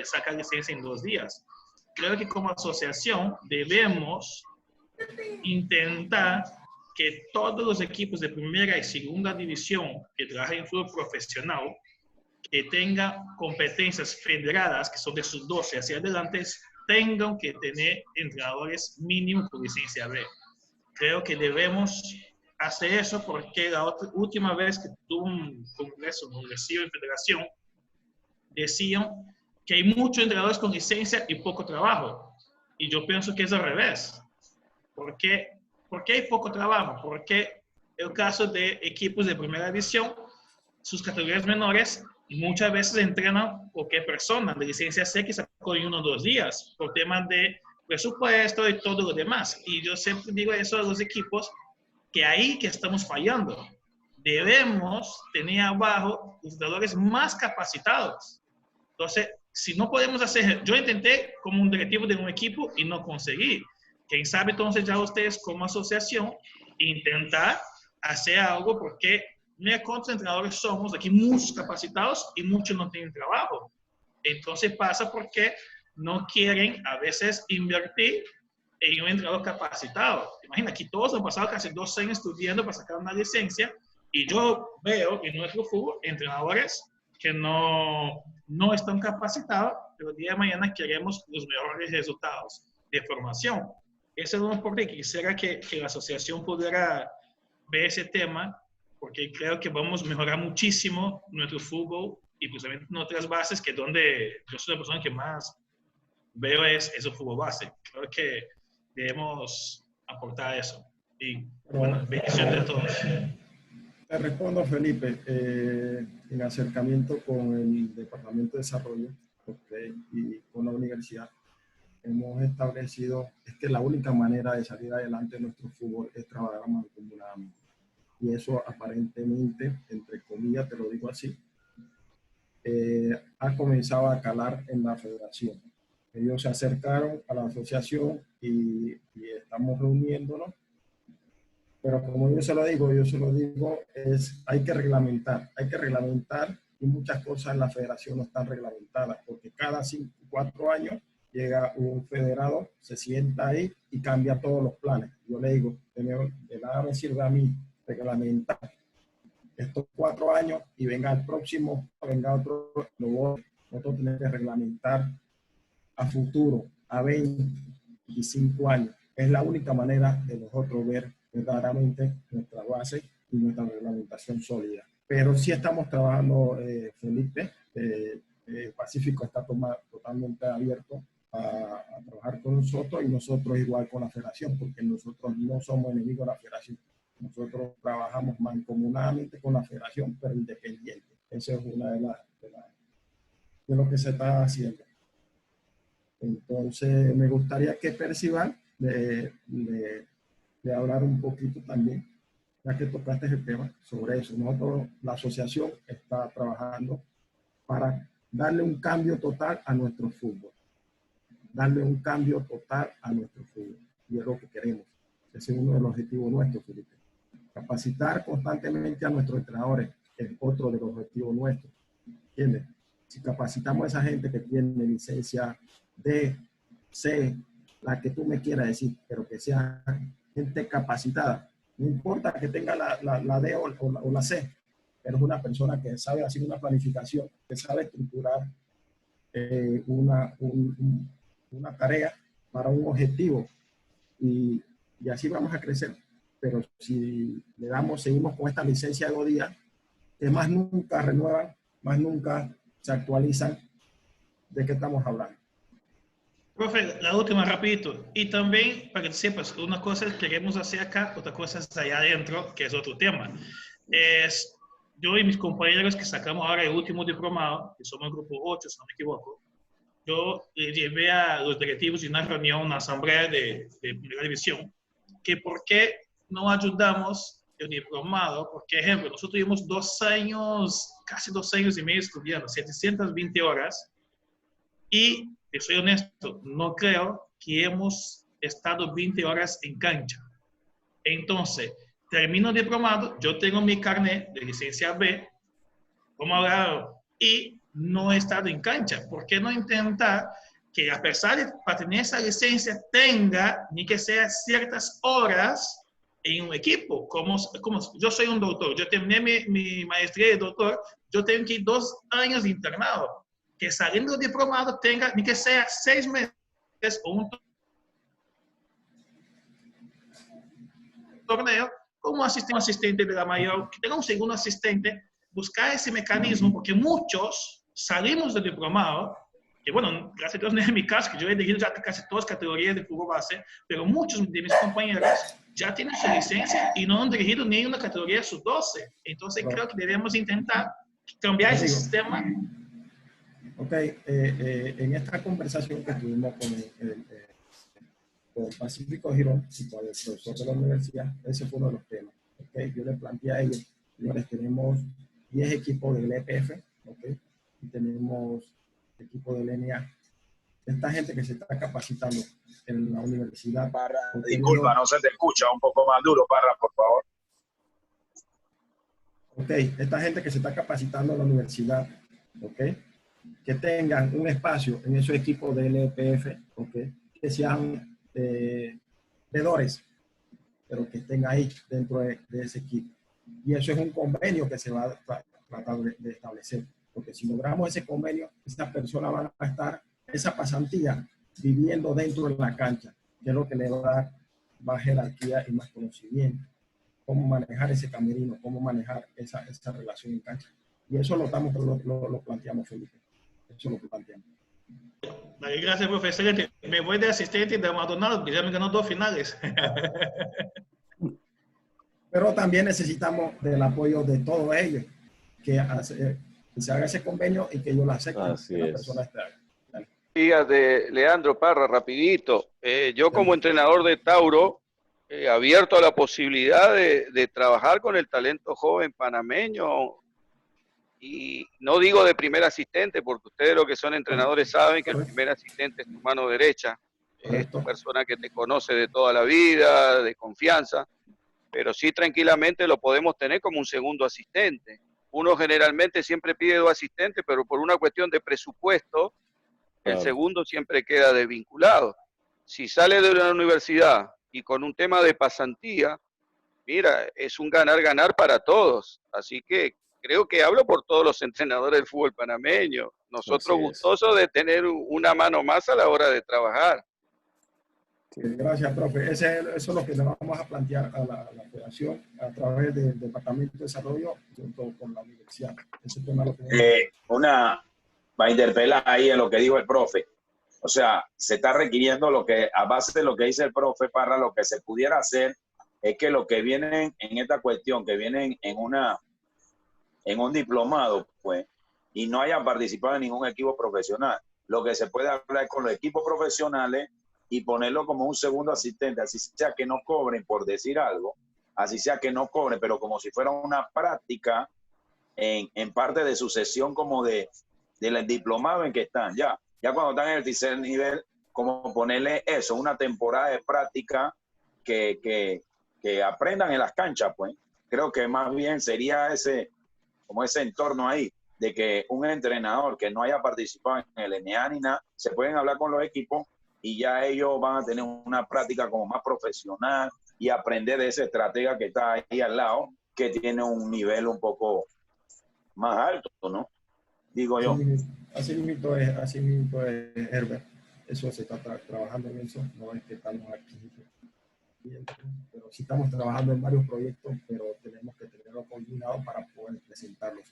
[SPEAKER 9] saca licencia en 2 días. Creo que como asociación debemos intentar que todos los equipos de primera y segunda división que trabajan en fútbol profesional, que tengan competencias federadas, que son de sus 12 hacia adelante, tengan que tener entrenadores mínimos con licencia B. Creo que debemos hacer eso porque la última vez que tuve un congreso, un recibo en federación, decían que hay muchos entrenadores con licencia y poco trabajo. Y yo pienso que es al revés. ¿Por qué hay poco trabajo? Porque el caso de equipos de primera división, sus categorías menores, muchas veces entrenan cualquier persona de licencia C que sacó en 1 o 2 días por temas de presupuesto y todo lo demás. Y yo siempre digo eso a los equipos, que ahí que estamos fallando. Debemos tener abajo los jugadores más capacitados. Entonces, si no podemos hacer, yo intenté como un directivo de un equipo y no conseguí. Quién sabe entonces ya ustedes como asociación intentar hacer algo, porque mira cuántos entrenadores somos aquí, muchos capacitados y muchos no tienen trabajo. Entonces pasa porque no quieren a veces invertir en un entrenador capacitado. Imagina, aquí todos han pasado casi 2 años estudiando para sacar una licencia y yo veo en nuestro fútbol entrenadores que no están capacitados, pero el día de mañana queremos los mejores resultados de formación. Ese es un por qué quisiera que la asociación pudiera ver ese tema, porque creo que vamos a mejorar muchísimo nuestro fútbol y principalmente en otras bases, que es donde yo soy la persona que más veo es el fútbol base. Creo que debemos aportar eso. Y bueno, bendiciones a todos.
[SPEAKER 4] Te respondo, Felipe, en acercamiento con el Departamento de Desarrollo, y con la universidad. Hemos establecido que la única manera de salir adelante en nuestro fútbol es trabajar mancomunadamente. Y eso aparentemente, entre comillas, te lo digo así, ha comenzado a calar en la federación. Ellos se acercaron a la asociación y estamos reuniéndonos. Pero como yo se lo digo, hay que reglamentar y muchas cosas en la federación no están reglamentadas, porque cada 4 años llega un federado, se sienta ahí y cambia todos los planes. Yo le digo, de nada me sirve a mí reglamentar estos 4 años y venga el próximo, venga otro, nosotros tenemos que reglamentar a futuro, a 20, 25 años. Es la única manera de nosotros ver verdaderamente nuestra base y nuestra reglamentación sólida. Pero sí estamos trabajando, Felipe, Pacífico está totalmente abierto a trabajar con nosotros y nosotros igual con la federación, porque nosotros no somos enemigos de la federación. Nosotros trabajamos mancomunadamente con la federación, pero independiente. Eso es una de lo que se está haciendo. Entonces, me gustaría que Percival de hablar un poquito también, ya que tocaste el tema, sobre eso. Nosotros, la asociación está trabajando para darle un cambio total a nuestro fútbol. Darle un cambio total a nuestro fútbol. Y es lo que queremos. Ese es uno de los objetivos nuestros, Felipe. Capacitar constantemente a nuestros entrenadores es otro de los objetivos nuestros. ¿Entiendes? Si capacitamos a esa gente que tiene licencia D, C, la que tú me quieras decir, pero que sea gente capacitada. No importa que tenga la D o la C, pero es una persona que sabe hacer una planificación, que sabe estructurar una tarea para un objetivo y así vamos a crecer. Pero si seguimos con esta licencia de 2 días, que más nunca renuevan, más nunca se actualizan, ¿de qué estamos hablando?
[SPEAKER 9] Profe, la última rapidito. Y también, para que sepas, una cosa es que queremos hacer acá, otra cosa es allá adentro, que es otro tema. Yo y mis compañeros que sacamos ahora el último diplomado, que somos el grupo 8, si no me equivoco, yo le llevé a los directivos en una reunión, una asamblea de primera división, que por qué no ayudamos el diplomado, porque, ejemplo, nosotros tuvimos 2 años, casi 2 años y medio estudiando, 720 horas, y, te soy honesto, no creo que hemos estado 20 horas en cancha. Entonces, termino el diplomado, yo tengo mi carnet de licencia B, como abogado, y no he estado en cancha. ¿Por qué no intentar que, a pesar de para tener esa licencia, tenga ni que sea ciertas horas en un equipo? Como yo soy un doctor, yo terminé mi maestría de doctor, yo tengo que ir 2 años de internado. Que saliendo del diplomado tenga ni que sea 6 meses o un torneo como asistente de la mayor, que tenga un segundo asistente, buscar ese mecanismo, porque muchos salimos del diplomado, que bueno, gracias a Dios no es mi caso, que yo he dirigido ya casi todas las categorías de fútbol base, pero muchos de mis compañeros ya tienen su licencia y no han dirigido ni una categoría sub-12. Entonces creo que debemos intentar cambiar ese sistema.
[SPEAKER 4] Ok, en esta conversación que tuvimos con Pacífico Girón y con el profesor de la universidad, ese fue uno de los temas. Okay, yo le planteé a ellos, señores, tenemos 10 equipos del EPF, okay, y tenemos equipos del NA. Esta gente que se está capacitando en la universidad.
[SPEAKER 10] Parra, disculpa, no se te escucha, un poco más duro, Parra, por favor.
[SPEAKER 4] Ok, esta gente que se está capacitando en la universidad, ok, que tengan un espacio en esos equipos del EPF, okay, que sean vendedores, pero que estén ahí dentro de ese equipo. Y eso es un convenio que se va a tratar de establecer, porque si logramos ese convenio, esas personas van a estar, esa pasantía, viviendo dentro de la cancha, que es lo que le va a dar más jerarquía y más conocimiento. Cómo manejar ese camerino, cómo manejar esa relación en cancha. Y eso lo planteamos, Felipe. Eso lo planteamos.
[SPEAKER 9] Vale, gracias, profe. Excelente. Me voy de asistente de Maldonado, que ya me ganó 2 finales.
[SPEAKER 4] Pero también necesitamos del apoyo de todos ellos, que se haga ese convenio y que ellos lo acepten.
[SPEAKER 2] Así
[SPEAKER 4] que la
[SPEAKER 2] es.
[SPEAKER 4] persona esté.
[SPEAKER 7] Fíjate, Leandro Parra, rapidito. Yo como entrenador de Tauro, abierto a la posibilidad de trabajar con el talento joven panameño, y no digo de primer asistente, porque ustedes los que son entrenadores saben que el primer asistente es tu mano derecha, es tu persona que te conoce de toda la vida, de confianza, pero sí tranquilamente lo podemos tener como un segundo asistente. Uno generalmente siempre pide 2 asistentes, pero por una cuestión de presupuesto, el segundo siempre queda desvinculado. Si sale de la universidad y con un tema de pasantía, mira, es un ganar-ganar para todos. Así que creo que hablo por todos los entrenadores del fútbol panameño. Nosotros gustosos de tener una mano más a la hora de trabajar.
[SPEAKER 4] Gracias, profe. Eso es lo que le vamos a plantear a la federación a través del Departamento de Desarrollo junto con la universidad. Ese tema lo
[SPEAKER 10] una va a interpelar ahí en lo que dijo el profe. O sea, se está requiriendo lo que, a base de lo que dice el profe Parra, lo que se pudiera hacer es que los que vienen en esta cuestión, que vienen en un diplomado, pues, y no hayan participado en ningún equipo profesional, lo que se puede hablar con los equipos profesionales y ponerlo como un segundo asistente, así sea que no cobren por decir algo, así sea que no cobren, pero como si fuera una práctica en parte de su sesión como del diplomado en que están. Ya cuando están en el tercer nivel, como ponerle eso, una temporada de práctica que aprendan en las canchas, pues. Creo que más bien sería ese entorno ahí, de que un entrenador que no haya participado en el NA ni nada, se pueden hablar con los equipos y ya ellos van a tener una práctica como más profesional y aprender de ese estratega que está ahí al lado, que tiene un nivel un poco más alto, ¿no? Digo yo.
[SPEAKER 4] Así mismo es, Herbert. Eso se está trabajando en eso, no es que estamos aquí. Pero sí estamos trabajando en varios proyectos, pero tenemos que tenerlo coordinado para poder presentarlos.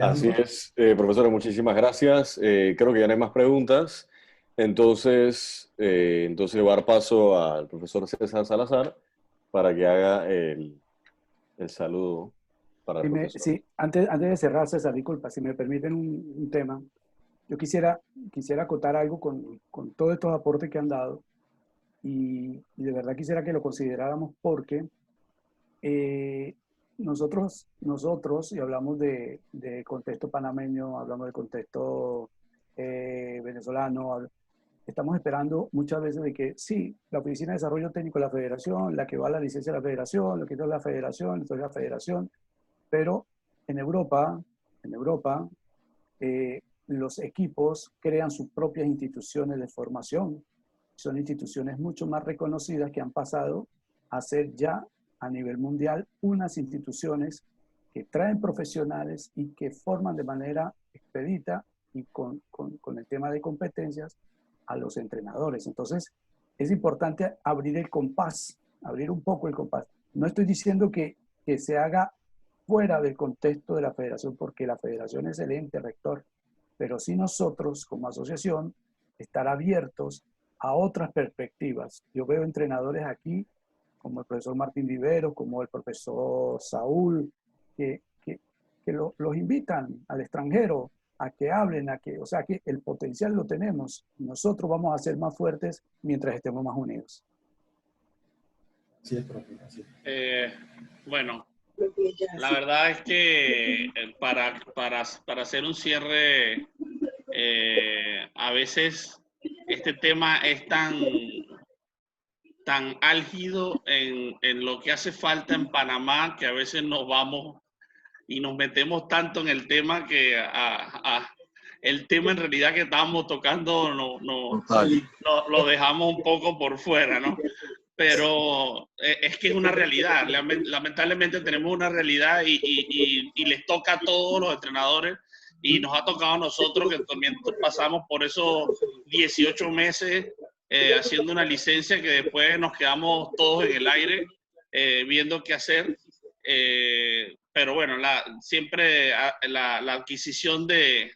[SPEAKER 2] Así es, profesores, muchísimas gracias. Creo que ya no hay más preguntas. Entonces voy a dar paso al profesor César Salazar para que haga el saludo para el profesor.
[SPEAKER 1] Sí, antes de cerrar, César, disculpa, si me permiten un tema. Yo quisiera acotar algo con todos estos aportes que han dado y de verdad quisiera que lo consideráramos porque nosotros, y hablamos de contexto panameño, hablamos del contexto venezolano, estamos esperando muchas veces de que sí, la Oficina de Desarrollo Técnico de la Federación, la que va a la licencia de la Federación, lo que es la Federación, esto es la Federación, pero en Europa los equipos crean sus propias instituciones de formación. Son instituciones mucho más reconocidas que han pasado a ser ya a nivel mundial unas instituciones que traen profesionales y que forman de manera expedita y con el tema de competencias a los entrenadores. Entonces, es importante abrir el compás, abrir un poco el compás. No estoy diciendo que se haga fuera del contexto de la federación, porque la federación es el ente rector, pero sí nosotros como asociación estar abiertos a otras perspectivas. Yo veo entrenadores aquí, como el profesor Martín Vivero, como el profesor Saúl, que los invitan al extranjero a que hablen, o sea que el potencial lo tenemos. Nosotros vamos a ser más fuertes mientras estemos más unidos.
[SPEAKER 4] Sí, es propio, así.
[SPEAKER 3] Bueno, la verdad es que para hacer un cierre, a veces este tema es tan álgido en lo que hace falta en Panamá, que a veces nos vamos y nos metemos tanto en el tema que el tema en realidad que estábamos tocando lo dejamos un poco por fuera, ¿no? Pero es que es una realidad. Lamentablemente tenemos una realidad y les toca a todos los entrenadores y nos ha tocado a nosotros que también pasamos por esos 18 meses haciendo una licencia que después nos quedamos todos en el aire viendo qué hacer. pero bueno, siempre la adquisición de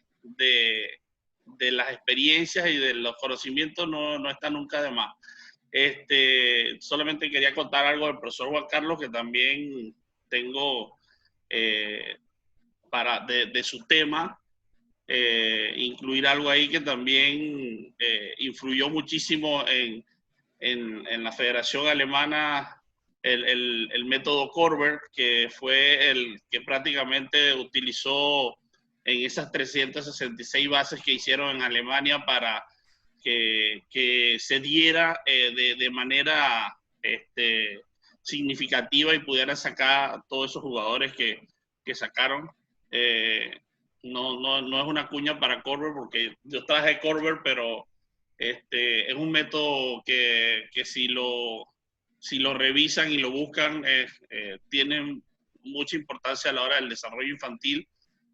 [SPEAKER 3] las experiencias y de los conocimientos no está nunca de más. Solamente quería contar algo del profesor Juan Carlos, que también tengo de su tema, incluir algo ahí que también influyó muchísimo en la Federación Alemana, el método Korber, que fue el que prácticamente utilizó en esas 366 bases que hicieron en Alemania para que se diera de manera significativa y pudiera sacar a todos esos jugadores que sacaron. No es una cuña para Korber, porque yo traje Korber, pero es un método que si lo revisan y lo buscan, tiene mucha importancia a la hora del desarrollo infantil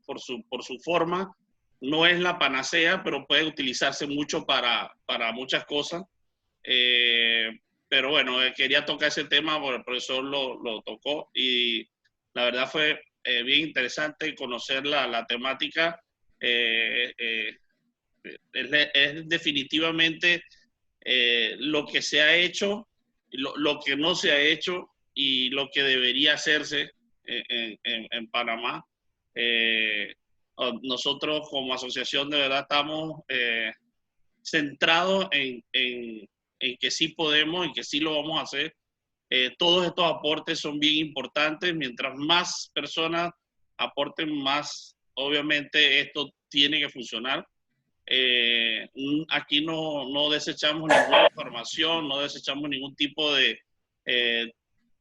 [SPEAKER 3] por su forma. No es la panacea, pero puede utilizarse mucho para muchas cosas. Pero bueno, quería tocar ese tema porque el profesor lo tocó y la verdad fue bien interesante conocer la temática. Es definitivamente lo que se ha hecho, lo que no se ha hecho y lo que debería hacerse en Panamá. Nosotros como asociación de verdad estamos centrados en que sí podemos y que sí lo vamos a hacer. Todos estos aportes son bien importantes. Mientras más personas aporten, más obviamente esto tiene que funcionar. Aquí no desechamos ninguna información, no desechamos ningún tipo de...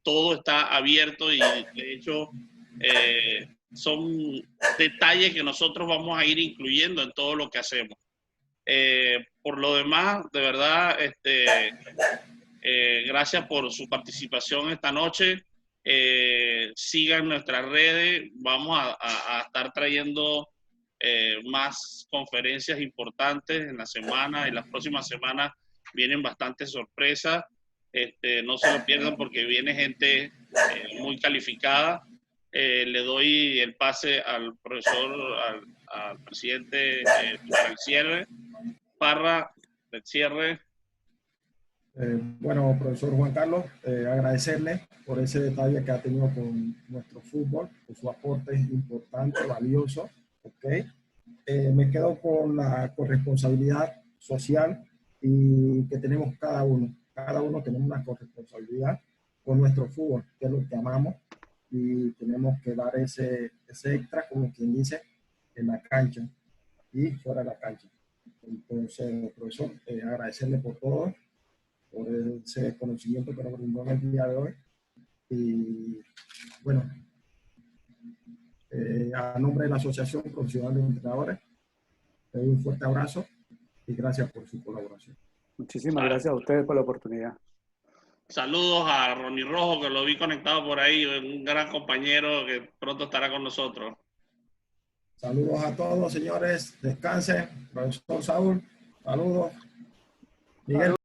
[SPEAKER 3] todo está abierto y de hecho son detalles que nosotros vamos a ir incluyendo en todo lo que hacemos. Por lo demás, de verdad, gracias por su participación esta noche. Sigan nuestras redes, vamos a estar trayendo más conferencias importantes en la semana. En las próximas semanas vienen bastantes sorpresas. No se lo pierdan porque viene gente muy calificada. Le doy el pase al profesor, al presidente para el cierre. Parra, el cierre.
[SPEAKER 4] Bueno, profesor Juan Carlos, agradecerle por ese detalle que ha tenido con nuestro fútbol, por su aporte importante, valioso. ¿Okay? Me quedo con la corresponsabilidad social y que tenemos cada uno. Cada uno tenemos una corresponsabilidad con nuestro fútbol, que es lo que amamos, y tenemos que dar ese extra, como quien dice, en la cancha y fuera de la cancha. Entonces, profesor, agradecerle por todo, por ese conocimiento que nos brindó en el día de hoy. Y bueno, a nombre de la Asociación Profesional de Entrenadores, le doy un fuerte abrazo y gracias por su colaboración.
[SPEAKER 1] Muchísimas gracias a ustedes por la oportunidad.
[SPEAKER 3] Saludos a Ronnie Rojo, que lo vi conectado por ahí, un gran compañero que pronto estará con nosotros.
[SPEAKER 4] Saludos a todos, señores. Descansen. Profesor Saúl, saludos. Miguel.